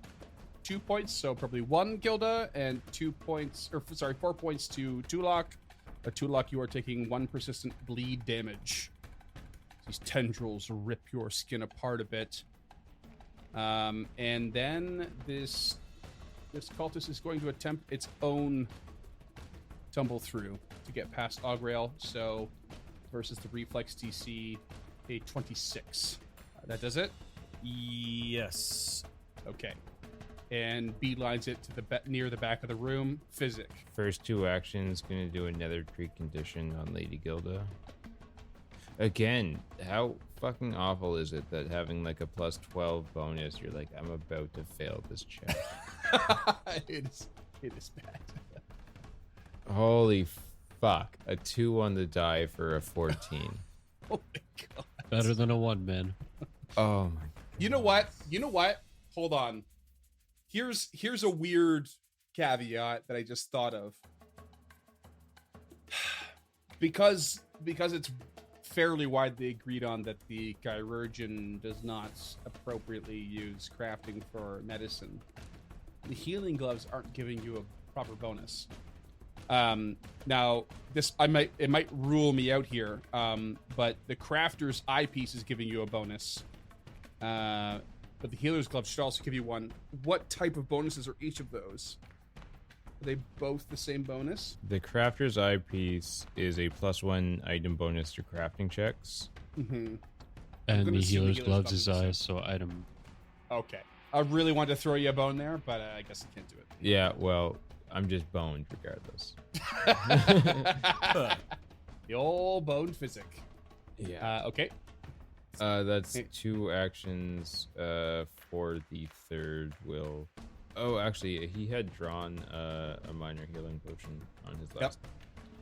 2 points, so probably 1 Gilda and 4 points to Tulak. Tulak, you are taking 1 persistent bleed damage. These tendrils rip your skin apart a bit. And then this cultist is going to attempt its own tumble through to get past Augrael. So versus the reflex DC, a 26. That does it? Yes. Okay. And beelines it to the near the back of the room. Physic. First 2 actions, gonna do another tree condition on Lady Gilda. Again, how fucking awful is it that having like a plus 12 bonus, you're like, I'm about to fail this check. It is bad. Holy fuck. A 2 on the die for a 14. Oh my god. Better than a 1, man. Oh my. You know what? Hold on. Here's a weird caveat that I just thought of. Because it's fairly widely agreed on that the Chirurgeon does not appropriately use crafting for medicine. The healing gloves aren't giving you a proper bonus. Now it might rule me out here, but the crafter's eyepiece is giving you a bonus. But the healer's glove should also give you one. What type of bonuses are each of those? Are they both the same bonus? The crafter's eyepiece is a +1 item bonus to crafting checks. Mm-hmm. And gonna the assume healer's gloves is the same. so item. Okay. I really wanted to throw you a bone there, but I guess I can't do it. Yeah, well, I'm just boned regardless. The old bone physic. Yeah. Okay. That's 2 actions for the third will. Oh, actually, he had drawn a minor healing potion on his last.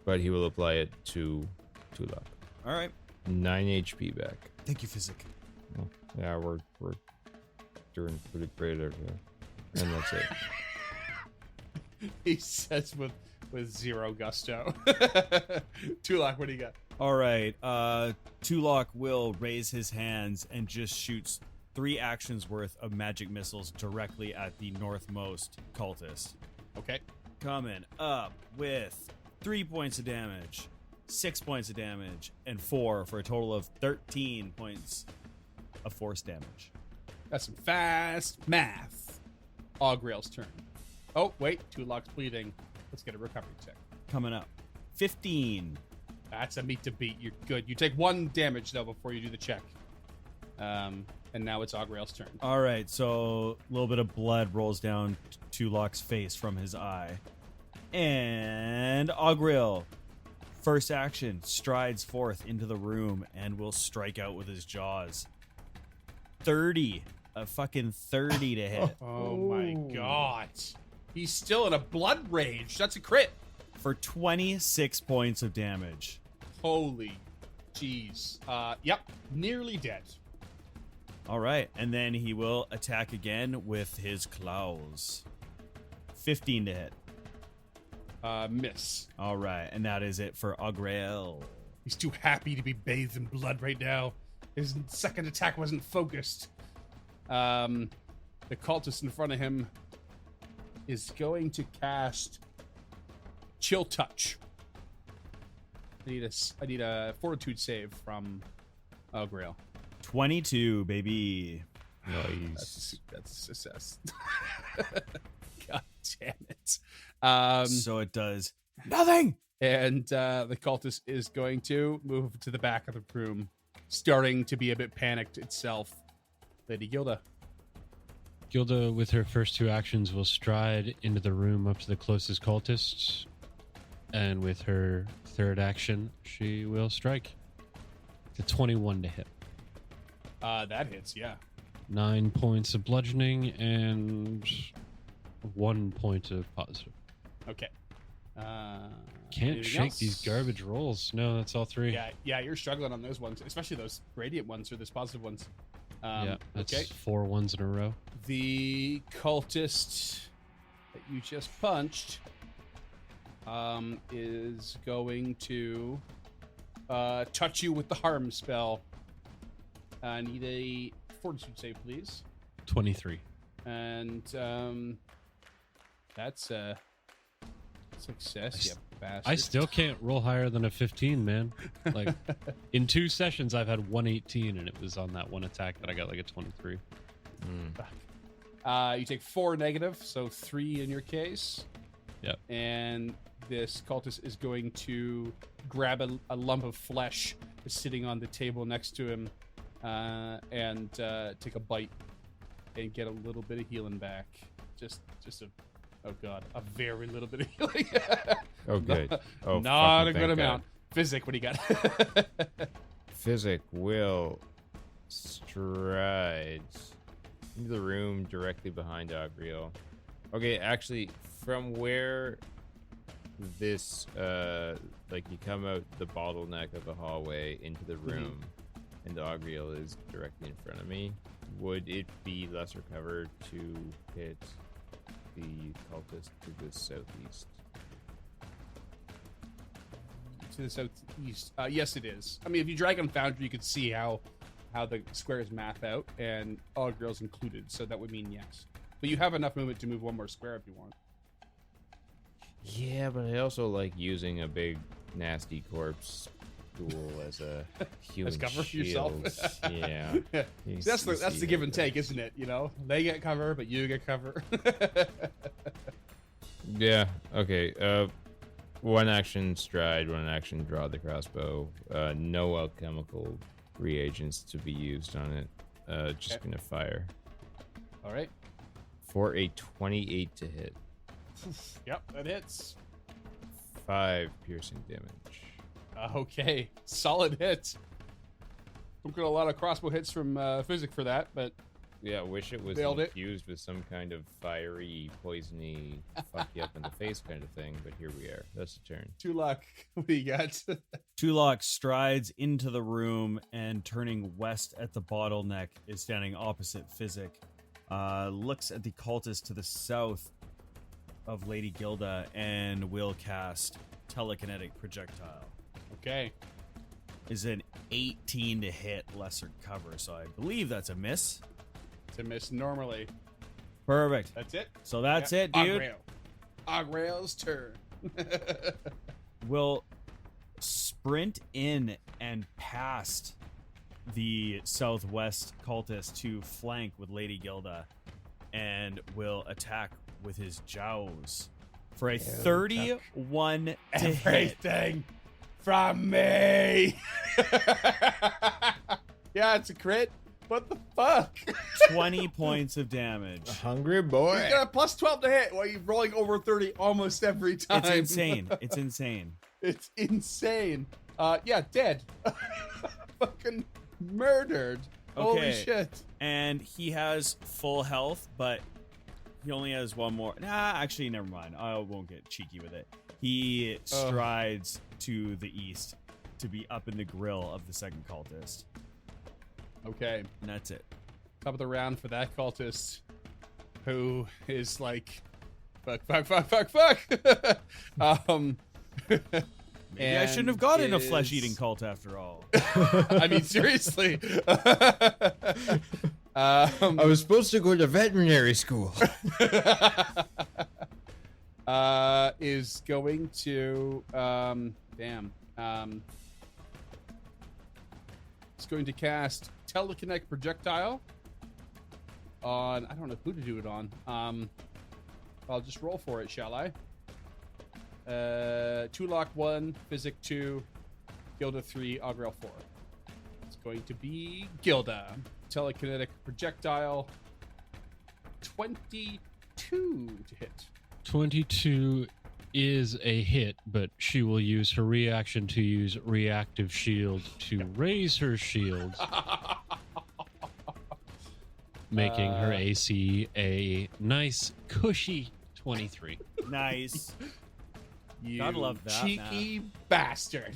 But he will apply it to Tulak. All right. 9 HP back. Thank you, Physic. Oh, yeah, we're doing pretty great over here. And that's it. He says with zero gusto. Tulak, what do you got? All right. Tulok will raise his hands and just shoots 3 actions worth of magic missiles directly at the northmost cultist. Okay. Coming up with 3 points of damage, 6 points of damage, and 4 for a total of 13 points of force damage. That's some fast math. Augrail's turn. Oh, wait. Tulak's bleeding. Let's get a recovery check. Coming up, 15. That's a meat to beat. You're good. You take 1 damage, though, before you do the check. And now it's Augrail's turn. All right, so a little bit of blood rolls down Tulok's face from his eye. And Augrail, first action, strides forth into the room and will strike out with his jaws. 30. A fucking 30 to hit. Oh, my God. He's still in a blood rage. That's a crit. For 26 points of damage. Holy jeez. Yep. Nearly dead. All right, and then he will attack again with his claws. 15 to hit. Miss. All right, and that is it for Augrail. He's too happy to be bathed in blood right now. His second attack wasn't focused. The cultist in front of him is going to cast Chill Touch. I need a fortitude save from Augrail. 22, baby. Nice. That's a success. God damn it. So it does nothing. And the cultist is going to move to the back of the room, starting to be a bit panicked itself. Lady Gilda. Gilda, with her first 2 actions, will stride into the room up to the closest cultist. And with her third action, she will strike. The 21 to hit. That hits, yeah. 9 points of bludgeoning and 1 point of positive. Okay. Can't anything shake else? these garbage rolls. No, that's all 3. Yeah, you're struggling on those ones, especially those radiant ones or those positive ones. Yeah, that's okay. 4 ones in a row. The cultist that you just punched is going to touch you with the harm spell. I need a fortitude save, please. 23. And that's a success, you bastard. I still can't roll higher than a 15, man. Like, in 2 sessions, I've had 118, and it was on that one attack that I got like a 23. You take 4 negative, so 3 in your case. Yep. And this cultist is going to grab a lump of flesh that's sitting on the table next to him and take a bite and get a little bit of healing back. Just a very little bit of healing. Oh, good. Oh, Not a fucking good thank amount. God. Physic, what do you got? Physic will stride into the room directly behind Augrail. Okay, actually, from where this, like you come out the bottleneck of the hallway into the room, and Augrail is directly in front of me, would it be lesser cover to hit the cultist to the southeast? To the southeast. Yes, it is. I mean, if you drag on Foundry, you could see how the squares math out, and all girls included. So that would mean yes. But you have enough movement to move 1 more square if you want. Yeah, but I also like using a big nasty corpse tool as a human cover for shield. yourself. Yeah. See, that's the give and take, isn't it? You know, they get cover, but you get cover. Yeah. Okay. 1 action stride, 1 action draw the crossbow. No alchemical reagents to be used on it. Just gonna fire All right. for a 28 to hit. Yep, that hits. 5 piercing damage. Okay, solid hit. Don't get a lot of crossbow hits from Physic for that, but Yeah, wish it was Nailed it. infused with some kind of fiery, poisony, fuck you up in the face kind of thing. But here we are. That's the turn. Tulak, what do you got? Tulok strides into the room and turning west at the bottleneck is standing opposite Physic. Looks at the cultist to the south of Lady Gilda and will cast telekinetic projectile. Okay. Is an 18 to hit lesser cover, so I believe that's a miss. To miss normally. Perfect. That's it. So that's it, dude. Agrael's turn. Will sprint in and past the southwest cultist to flank with Lady Gilda and will attack with his jows for a 31 to hit. Everything from me. Yeah, it's a crit. What the fuck? 20 points of damage. Hungry boy. He's got a plus 12 to hit while you're rolling over 30 almost every time. It's insane. It's insane. It's insane. Yeah, dead. Fucking murdered. Holy Okay. shit. And he has full health, but he only has one more. Nah, actually, never mind. I won't get cheeky with it. He strides to the east to be up in the grill of the second cultist. Okay. And that's it. Top of the round for that cultist who is like, fuck. Maybe I shouldn't have gotten a flesh-eating cult after all. I mean, seriously. I was supposed to go to veterinary school. Is going to it's going to cast telekinetic projectile on, I don't know who to do it on. I'll just roll for it, shall I? Tulok 1, Physic 2, Gilda 3, Agrael 4. It's going to be Gilda. Telekinetic projectile 22 to hit. 22 is a hit, but she will use her reaction to use reactive shield to raise her shield, making her AC a nice, cushy 23. Nice. You Gotta love that, cheeky bastard.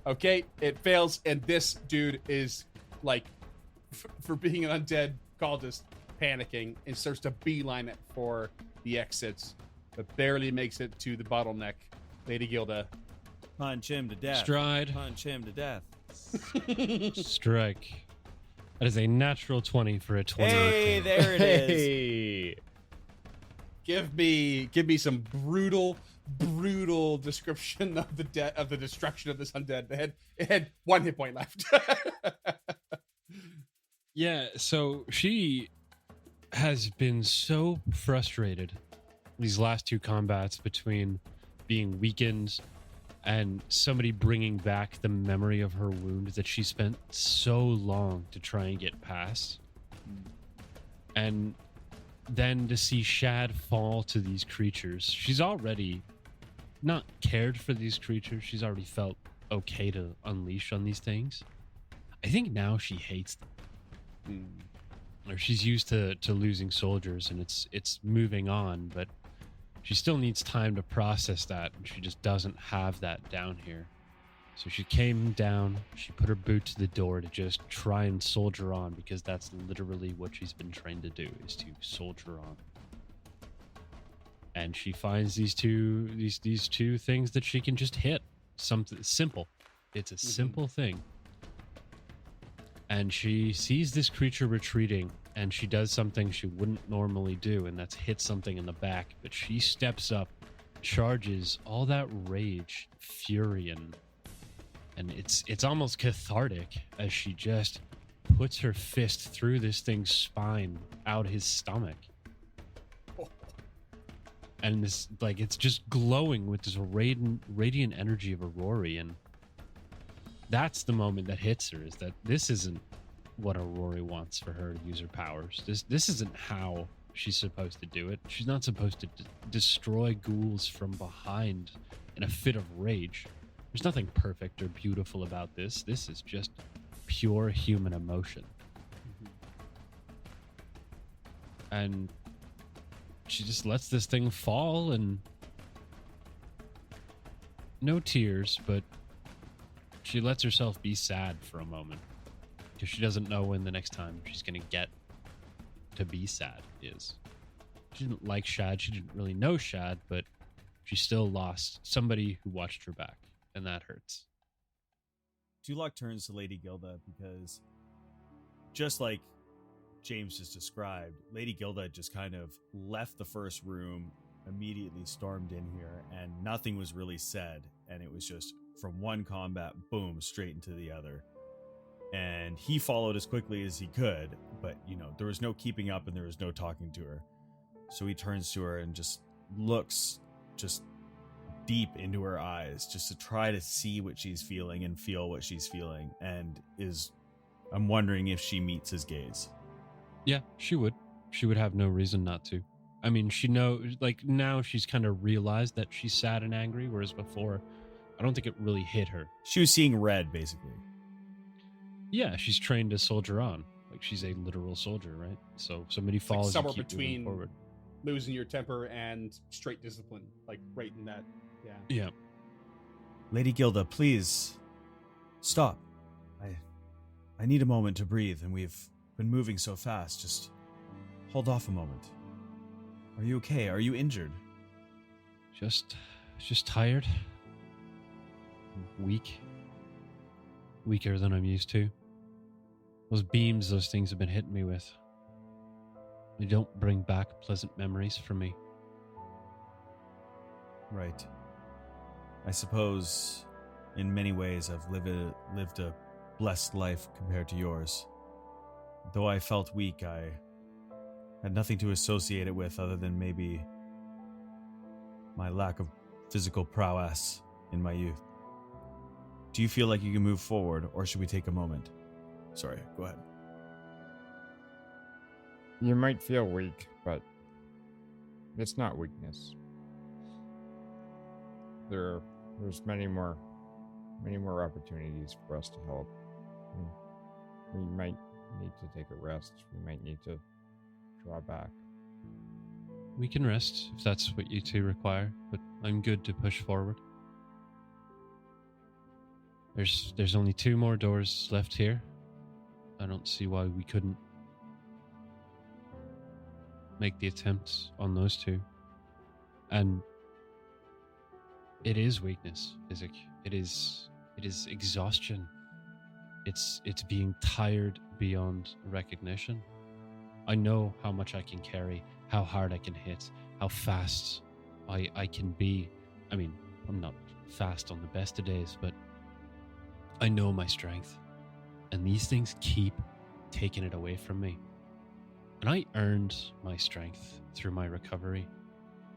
Okay, it fails, and this dude is like, for being an undead cultist, panicking and starts to beeline it for the exits, but barely makes it to the bottleneck. Lady Gilda. Punch him to death. Stride. Punch him to death. Strike. That is a natural 20 for a 20. Hey, there it is. Hey. Give me some brutal description of the destruction of this undead. It had 1 hit point left. Yeah, so she has been so frustrated these last 2 combats between being weakened and somebody bringing back the memory of her wound that she spent so long to try and get past. And then to see Shad fall to these creatures, she's already not cared for these creatures. She's already felt okay to unleash on these things. I think now she hates them. Or she's used to losing soldiers, and it's moving on, but she still needs time to process that, and she just doesn't have that down here. So she came down, she put her boot to the door to just try and soldier on, because that's literally what she's been trained to do, is to soldier on. And she finds these two things that she can just hit. Something simple. It's a simple thing. And she sees this creature retreating, and she does something she wouldn't normally do, and that's hit something in the back. But she steps up, charges all that rage, fury, and it's almost cathartic as she just puts her fist through this thing's spine, out his stomach. And this, like, it's just glowing with this radiant energy of Aurori, and that's the moment that hits her, is that this isn't what Aurori wants for her to use her powers. This isn't how she's supposed to do it. She's not supposed to destroy ghouls from behind in a fit of rage. There's nothing perfect or beautiful about this. This is just pure human emotion. And she just lets this thing fall, and no tears, but she lets herself be sad for a moment because she doesn't know when the next time she's going to get to be sad is. She didn't like Shad. She didn't really know Shad, but she still lost somebody who watched her back, and that hurts. Tulok turns to Lady Gilda because, just like James just described, Lady Gilda just kind of left the first room, immediately stormed in here, and nothing was really said. And it was just from one combat, boom, straight into the other. And he followed as quickly as he could, but, you know, there was no keeping up and there was no talking to her. So he turns to her and just looks just deep into her eyes just to try to see what she's feeling and feel what she's feeling, and I'm wondering if she meets his gaze. Yeah, she would. She would have no reason not to. I mean, she knows, like, now she's kind of realized that she's sad and angry, whereas before, I don't think it really hit her. She was seeing red, basically. Yeah, she's trained to soldier on. Like, she's a literal soldier, right? So somebody It's like falls, somewhere you keep moving between forward. losing your temper and straight discipline, like right in that. Yeah. Yeah. Lady Gilda, please stop. I need a moment to breathe, and we've been moving so fast. Just hold off a moment. Are you okay? Are you injured? Just tired. Weak. Weaker than I'm used to. Those beams those things have been hitting me with, they don't bring back pleasant memories for me. Right. I suppose, in many ways, I've lived a blessed life compared to yours. Though I felt weak, I had nothing to associate it with other than maybe my lack of physical prowess in my youth. Do you feel like you can move forward, or should we take a moment? Sorry, go ahead. You might feel weak, but it's not weakness. There's many more opportunities for us to help. We might need to take a rest. We might need to draw back. We can rest if that's what you two require, but I'm good to push forward. There's only 2 more doors left here. I don't see why we couldn't make the attempt on those 2. And it is weakness, Isaac. It is exhaustion. It's being tired beyond recognition. I know how much I can carry, how hard I can hit, how fast I can be. I mean, I'm not fast on the best of days, but I know my strength. And these things keep taking it away from me. And I earned my strength through my recovery.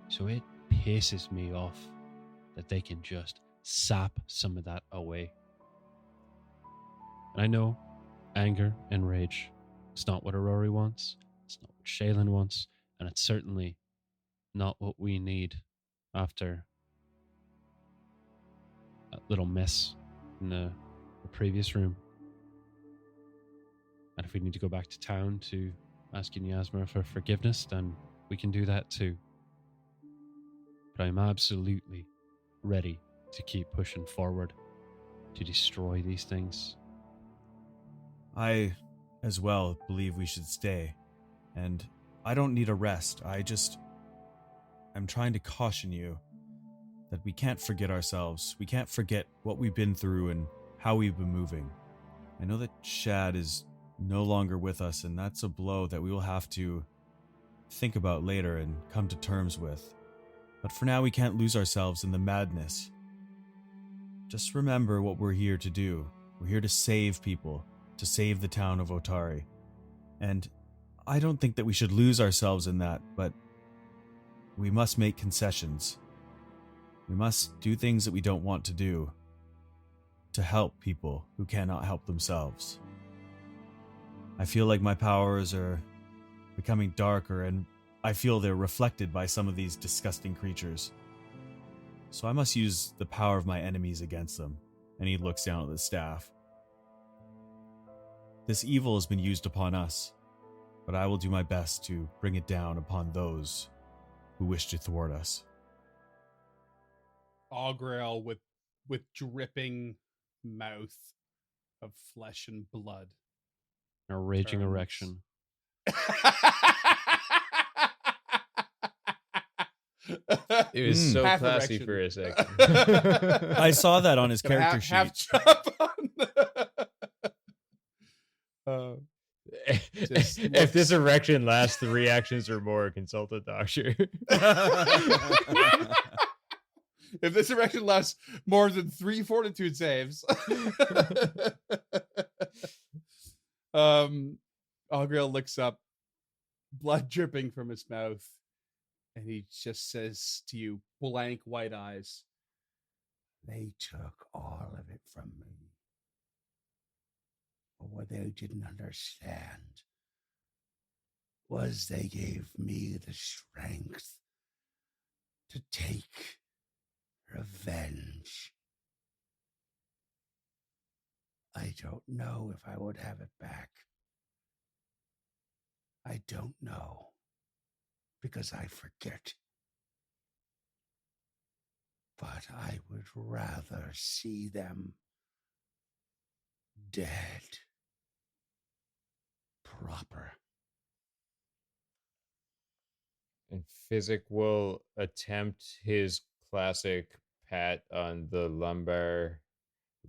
So it pisses me off that they can just sap some of that away. And I know anger and rage, it's not what Aurori wants, it's not what Shaylin wants, and it's certainly not what we need after that little mess in the previous room. And if we need to go back to town to ask Yasma for forgiveness, then we can do that too. But I'm absolutely ready to keep pushing forward to destroy these things. I, as well, believe we should stay. And I don't need a rest. I'm trying to caution you that we can't forget ourselves. We can't forget what we've been through and how we've been moving. I know that Shad is no longer with us, and that's a blow that we will have to think about later and come to terms with. But for now, we can't lose ourselves in the madness. Just remember what we're here to do. We're here to save people, to save the town of Otari. And I don't think that we should lose ourselves in that, but we must make concessions. We must do things that we don't want to do to help people who cannot help themselves. I feel like my powers are becoming darker, and I feel they're reflected by some of these disgusting creatures. So I must use the power of my enemies against them. And he looks down at the staff. This evil has been used upon us. but I will do my best to bring it down upon those who wish to thwart us. Augrael with dripping mouth of flesh and blood. A raging Turns. erection. It was so Half classy erection. for a second. I saw that on his character sheet. Half chop on Just If this erection lasts 3 actions or more, consult a doctor. If this erection lasts more than 3 fortitude saves. Augrael looks up, blood dripping from his mouth, and he just says to you, blank white eyes, They took all of it from me. But what they didn't understand was they gave me the strength to take revenge. I don't know if I would have it back. I don't know, because I forget. But I would rather see them dead. Proper. And Physic will attempt his classic pat on the lumbar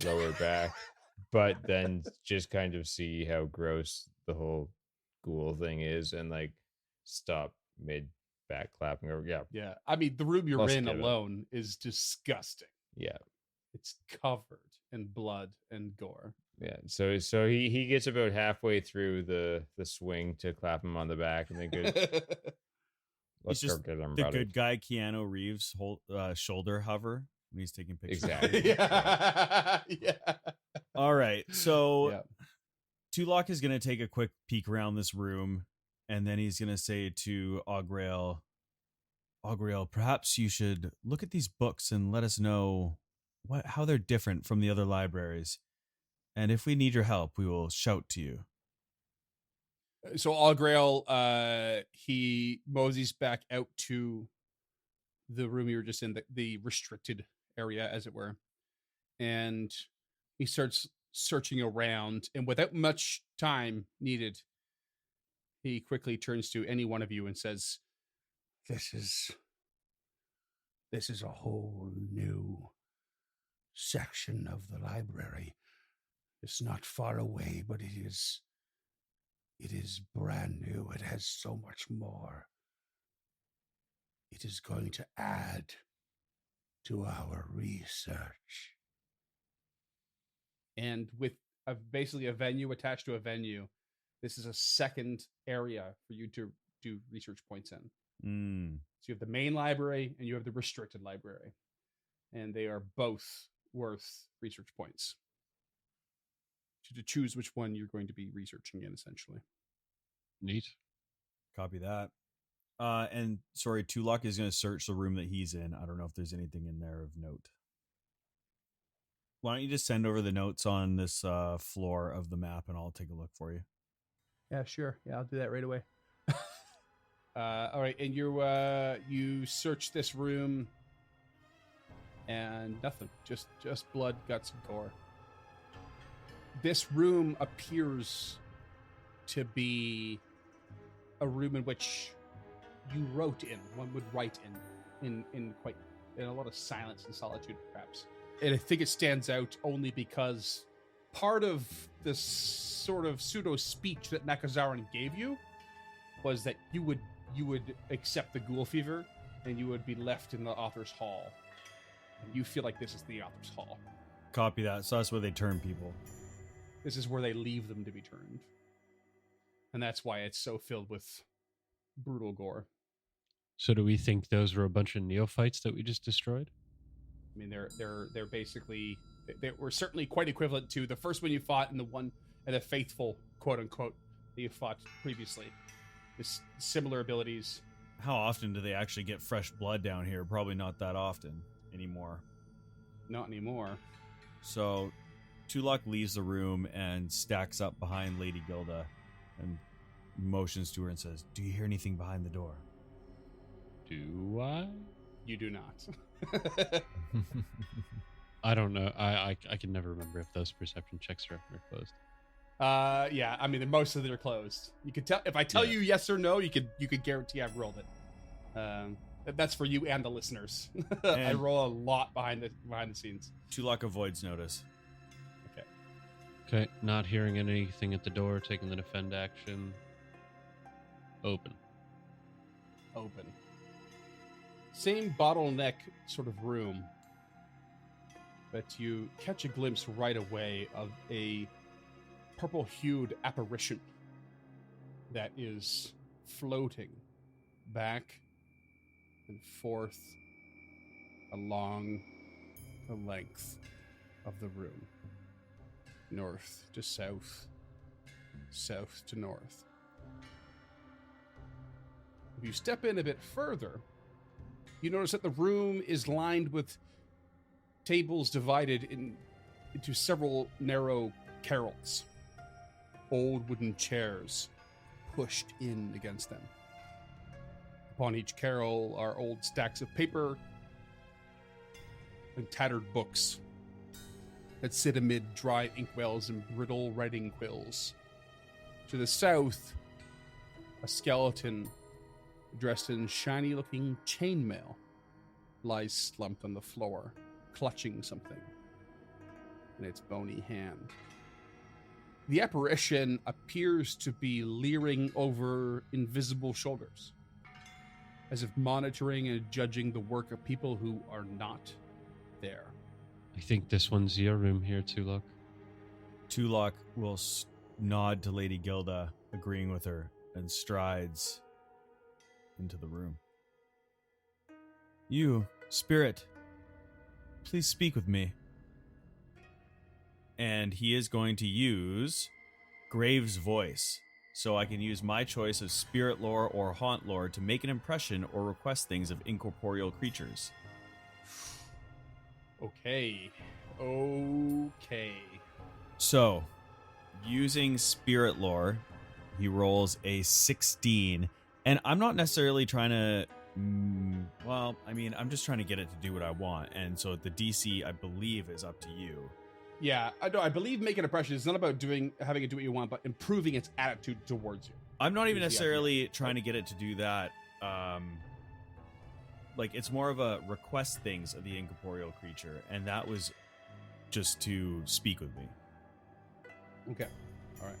lower back, but then just kind of see how gross the whole ghoul thing is and like stop mid back clapping or yeah, I mean, the room you're Let's in give it. alone is disgusting. yeah. It's covered in blood and gore. Yeah, so he gets about halfway through the swing to clap him on the back, and then goes, "Let's go just get him, The buddy." good guy Keanu Reeves shoulder hover when he's taking pictures. Exactly. yeah. All right, so Yeah. Tulok is going to take a quick peek around this room, and then he's going to say to Augrael, perhaps you should look at these books and let us know how they're different from the other libraries. And if we need your help, we will shout to you. So Augrael, he moseys back out to the room you were just in, the restricted area, as it were, and he starts searching around. And without much time needed, he quickly turns to any one of you and says, This is a whole new section of the library. It's not far away, but it is brand new. It has so much more. It is going to add to our research. and with basically a venue attached to a venue, this is a second area for you to do research points in. So you have the main library and you have the restricted library, and they are both worth research points. To choose which one you're going to be researching in, essentially. Neat. Copy that. And sorry, Tulok is going to search the room that he's in. I don't know if there's anything in there of note. Why don't you just send over the notes on this floor of the map, and I'll take a look for you. Yeah, sure. Yeah, I'll do that right away. All right, and you search this room, and nothing. Just blood, guts, and gore. This room appears to be a room in which you wrote in. One would write in a lot of silence and solitude, perhaps. And I think it stands out only because part of this sort of pseudo speech that Nakazaran gave you was that you would accept the ghoul fever and you would be left in the author's hall. And you feel like this is the author's hall. Copy that. So that's where they turn people. This is where they leave them to be turned. And that's why it's so filled with brutal gore. So do we think those were a bunch of neophytes that we just destroyed? I mean, they're basically, they were certainly quite equivalent to the first one you fought and the faithful, quote unquote, that you fought previously. This similar abilities. How often do they actually get fresh blood down here? Probably not that often anymore. Not anymore. So Tulok leaves the room and stacks up behind Lady Gilda and motions to her and says, "Do you hear anything behind the door?" Do I? You do not. I don't know. I can never remember if those perception checks are closed. Yeah, I mean, most of them are closed. You could tell if I tell Yeah. you yes or no, you could guarantee I've rolled it. That's for you and the listeners. I And- roll a lot behind the scenes. Tulak avoids notice. Okay, not hearing anything at the door, taking the defend action. Open. Open. Same bottleneck sort of room, but you catch a glimpse right away of a purple-hued apparition that is floating back and forth along the length of the room. North to south, south to north. If you step in a bit further, you notice that the room is lined with tables divided into several narrow carrels. Old wooden chairs pushed in against them. Upon each carrel are old stacks of paper and tattered books that sit amid dry inkwells and brittle writing quills. To the south, a skeleton dressed in shiny-looking chainmail lies slumped on the floor, clutching something in its bony hand. The apparition appears to be leering over invisible shoulders, as if monitoring and judging the work of people who are not there. I think this one's your room here, Tulok. Tulak will nod to Lady Gilda, agreeing with her, and strides into the room. "You, spirit, please speak with me." And he is going to use Graves' voice. So I can use my choice of spirit lore or haunt lore to make an impression or request things of incorporeal creatures. Okay. So, using spirit lore, he rolls a 16. And I'm not necessarily trying to... I'm just trying to get it to do what I want. And so the DC, I believe, is up to you. Yeah, I believe making an impression is not about having it do what you want, but improving its attitude towards you. I'm not even Is the necessarily trying to get it to do that. It's more of a request things of the incorporeal creature, and that was just to speak with me. Okay. All right.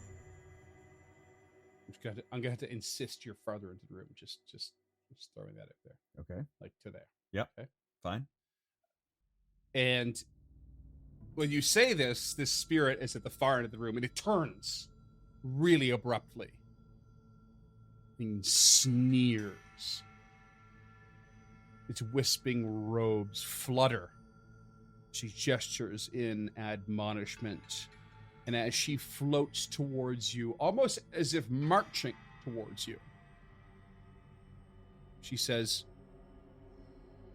I'm gonna have to insist you're farther into the room. Just throwing that out there, Okay. like to there. Yep. Okay. Fine. And when you say this spirit is at the far end of the room, and it turns really abruptly and sneers. Its wisping robes flutter. She gestures in admonishment, and as she floats towards you, almost as if marching towards you, she says,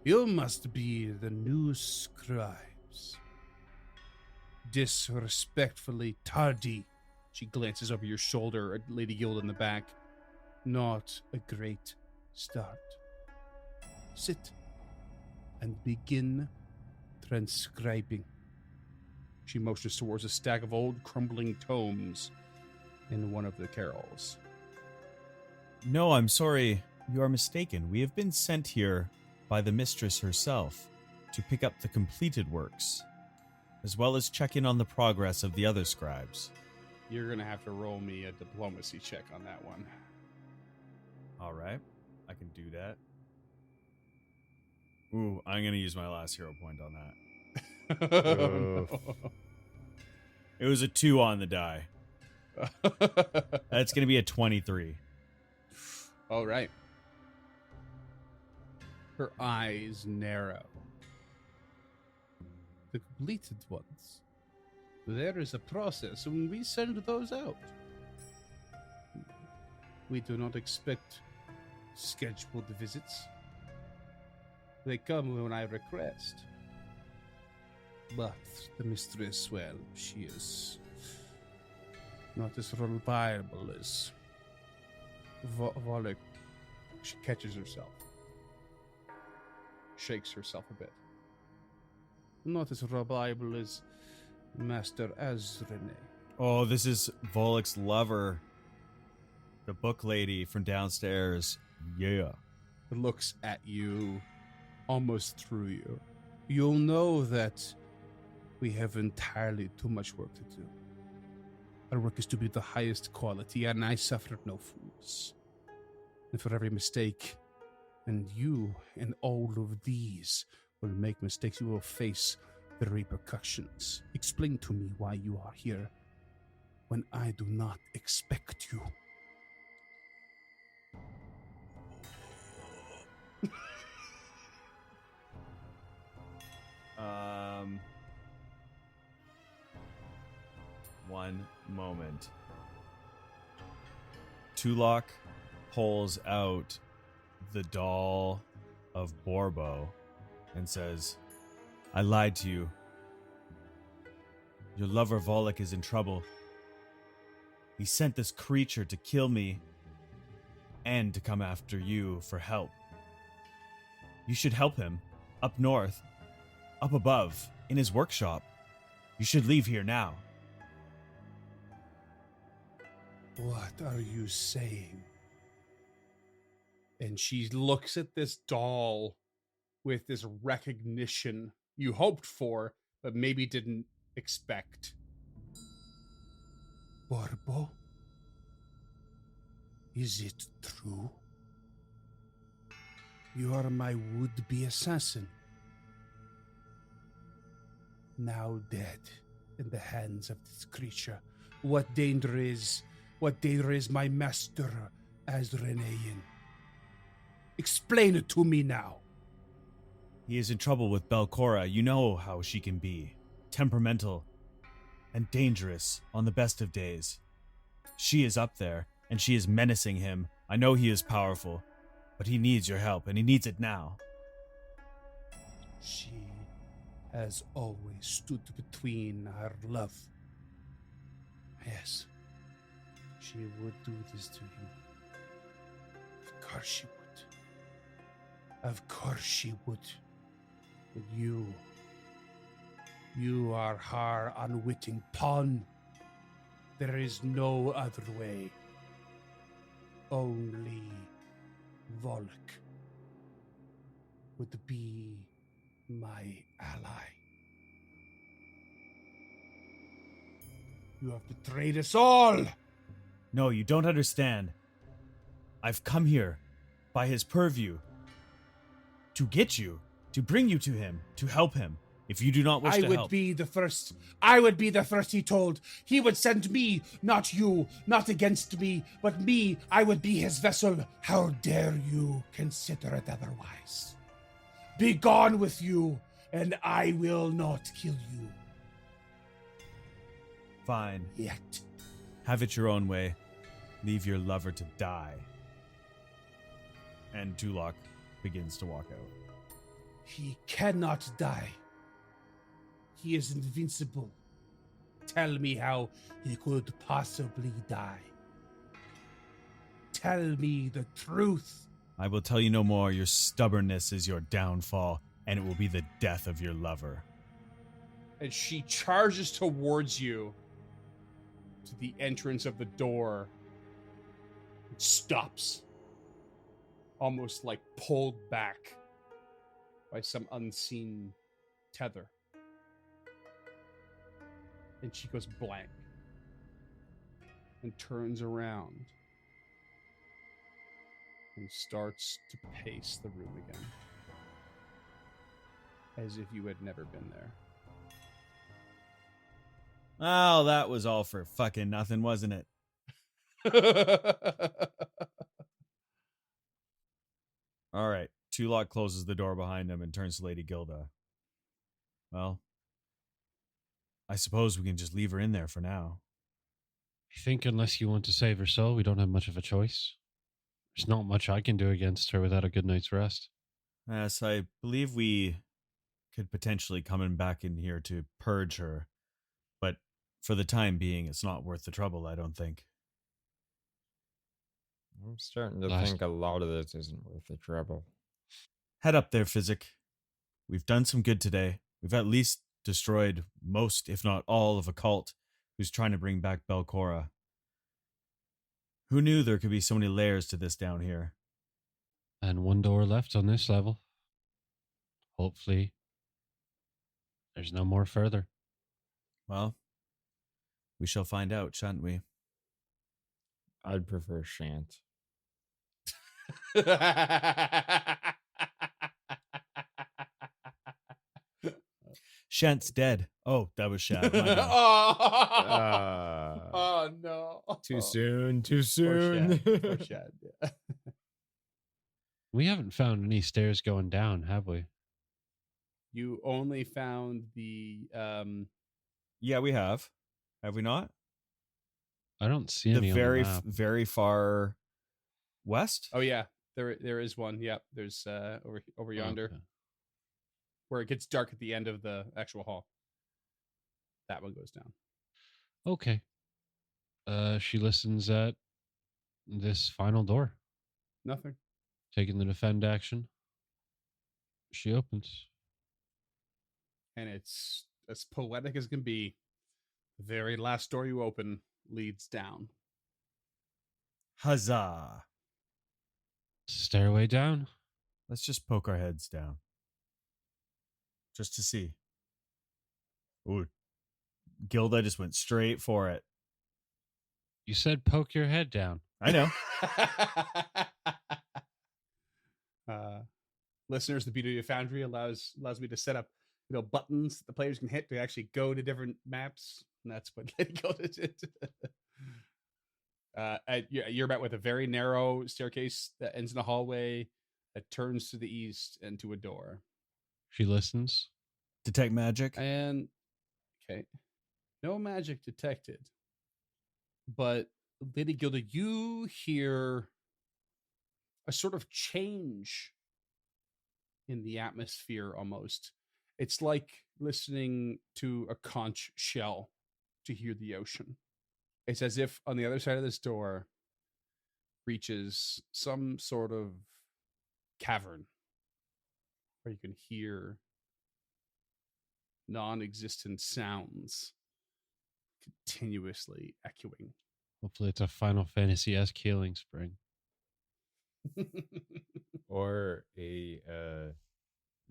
"You must be the new scribes. Disrespectfully tardy." She glances over your shoulder at Lady Gilda in the back. "Not a great start. Sit and begin transcribing." She motions towards a stack of old crumbling tomes in one of the carols. No, I'm sorry. You are mistaken. We have been sent here by the mistress herself to pick up the completed works, as well as check in on the progress of the other scribes. You're going to have to roll me a diplomacy check on that one. All right. I can do that. Ooh, I'm going to use my last hero point on that. It was a 2 on the die. That's going to be a 23. All right. Her eyes narrow. The completed ones. There is a process when we send those out. We do not expect scheduled visits. They come when I request. But the mistress, well, she is not as reliable as Volek, she catches herself, shakes herself a bit. Not as reliable as Master Azrene. Oh, this is Volek's lover. The book lady from downstairs. Yeah. Looks at you, almost through you. You'll know that we have entirely too much work to do. Our work is to be the highest quality, and I suffer no fools. And for every mistake, and you and all of these will make mistakes, you will face the repercussions. Explain to me why you are here when I do not expect you. One moment. Tulok pulls out the doll of Borbo and says, I lied to you. Your lover Volek is in trouble. He sent this creature to kill me and to come after you for help. You should help him. Up north. Up above. In his workshop. You should leave here now. What are you saying? And she looks at this doll with this recognition you hoped for, but maybe didn't expect. Borbo? Is it true? You are my would-be assassin. Now dead in the hands of this creature. What danger is my master Azrenean? Explain it to me now. He is in trouble with Belcora. You know how she can be. Temperamental and dangerous on the best of days. She is up there, and she is menacing him. I know he is powerful, but he needs your help, and he needs it now. She has always stood between our love. Yes, she would do this to him. Of course she would. Of course she would. But you are her unwitting pawn. There is no other way. Only Volk would be my ally. You have betrayed us all! No, you don't understand. I've come here by his purview to get you, to bring you to him, to help him. If you do not wish I to would help, be the first. I would be the first, he told. He would send me, not you, not against me, but me. I would be his vessel. How dare you consider it otherwise? Be gone with you, and I will not kill you. fine. Yet. Have it your own way. Leave your lover to die. And Tulok begins to walk out. He cannot die. He is invincible. Tell me how he could possibly die. Tell me the truth. I will tell you no more. Your stubbornness is your downfall, and it will be the death of your lover. And she charges towards you to the entrance of the door. It stops. Almost like pulled back by some unseen tether. And she goes blank and turns around and starts to pace the room again as if you had never been there. Oh, that was all for fucking nothing, wasn't it? All right. Tulok closes the door behind him and turns to Lady Gilda. Well, I suppose we can just leave her in there for now. I think unless you want to save her soul, we don't have much of a choice. There's not much I can do against her without a good night's rest. Yes, I believe we could potentially come back in here to purge her. But for the time being, it's not worth the trouble, I don't think. I'm starting to Last- think a lot of this isn't worth the trouble. Head up there, Physic. We've done some good today. We've at least destroyed most, if not all, of a cult who's trying to bring back Belcora. Who knew there could be so many layers to this down here? And one door left on this level. Hopefully, there's no more further. Well, we shall find out, shan't we? I'd prefer shan't. Shant's dead. Oh, that was Shad. My bad. Oh no! Too soon. Too Poor soon. Shad. Poor Shad. Yeah. We haven't found any stairs going down, have we? You only found the Yeah, we have. Have we not? I don't see The any very, on the map. very far west? Oh yeah, there is one. Yep, there's over yonder Okay. where it gets dark at the end of the actual hall. That one goes down. Okay. She listens at this final door, Nothing. taking the defend action. She opens. And it's as poetic as can be. The very last door you open leads down. Huzzah. Stairway down. Let's just poke our heads down. Just to see. Ooh. Gilda just went straight for it. You said poke your head down. I know. Listeners, the beauty of Foundry allows me to set up buttons that the players can hit to actually go to different maps, and that's what Lady Gilda did. You're met with a very narrow staircase that ends in a hallway that turns to the east and to a door. She listens. Detect magic. And okay, no magic detected. But Lady Gilda, you hear a sort of change in the atmosphere almost. It's like listening to a conch shell to hear the ocean. It's as if on the other side of this door reaches some sort of cavern where you can hear non-existent sounds continuously echoing. Hopefully, it's a Final Fantasy-esque healing spring. Or a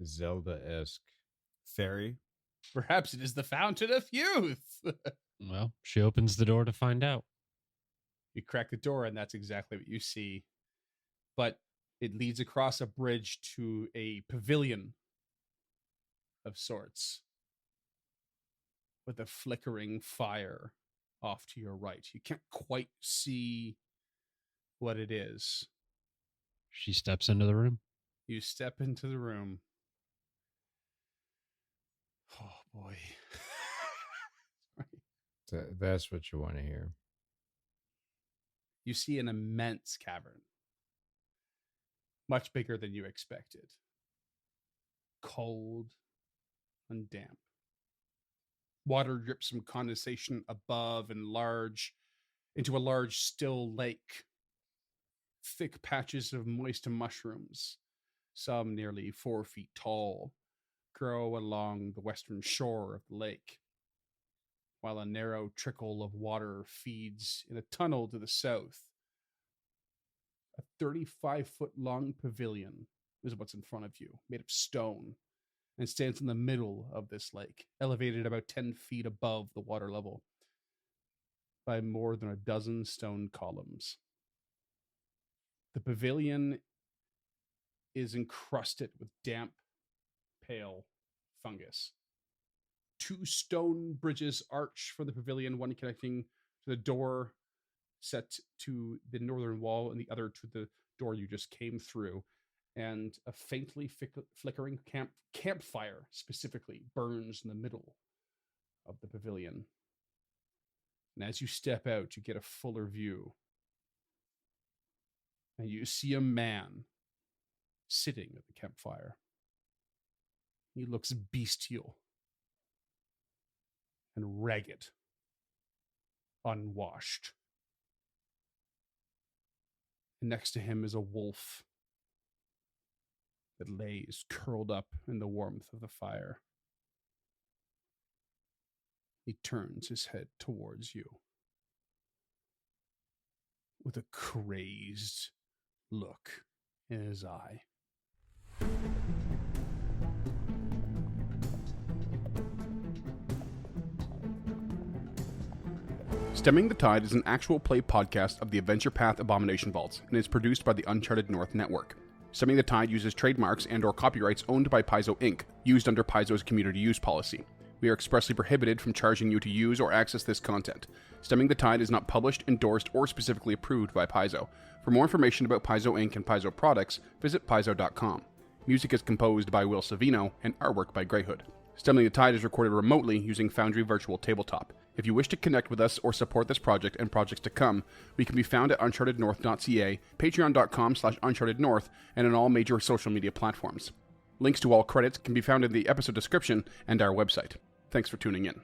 Zelda-esque. Fairy. Perhaps it is the fountain of youth. Well, she opens the door to find out. You crack the door, and that's exactly what you see. But it leads across a bridge to a pavilion of sorts with a flickering fire off to your right. You can't quite see what it is. She steps into the room. You step into the room. Oh, boy. That's what you want to hear. You see an immense cavern, much bigger than you expected, cold and damp. Water drips from condensation above and into a large still lake. Thick patches of moist mushrooms, some nearly 4 feet tall, grow along the western shore of the lake, while a narrow trickle of water feeds in a tunnel to the south. A 35-foot-long pavilion is what's in front of you, made of stone, and stands in the middle of this lake, elevated about 10 feet above the water level by more than a dozen stone columns. The pavilion is encrusted with damp, pale fungus. 2 stone bridges arch from the pavilion, one connecting to the door set to the northern wall and the other to the door you just came through. And a faintly flickering campfire specifically burns in the middle of the pavilion. And as you step out, you get a fuller view. And you see a man sitting at the campfire. He looks bestial and ragged, unwashed. And next to him is a wolf that lays curled up in the warmth of the fire. He turns his head towards you with a crazed look in his eye. Stemming the Tide is an actual play podcast of the Adventure Path Abomination Vaults and is produced by the Uncharted North Network. Stemming the Tide uses trademarks and/or copyrights owned by Paizo Inc., used under Paizo's community use policy. We are expressly prohibited from charging you to use or access this content. Stemming the Tide is not published, endorsed, or specifically approved by Paizo. For more information about Paizo Inc. and Paizo products, visit paizo.com. Music is composed by Will Savino and artwork by Greyhood. Stemming the Tide is recorded remotely using Foundry Virtual Tabletop. If you wish to connect with us or support this project and projects to come, we can be found at unchartednorth.ca, patreon.com/unchartednorth, and on all major social media platforms. Links to all credits can be found in the episode description and our website. Thanks for tuning in.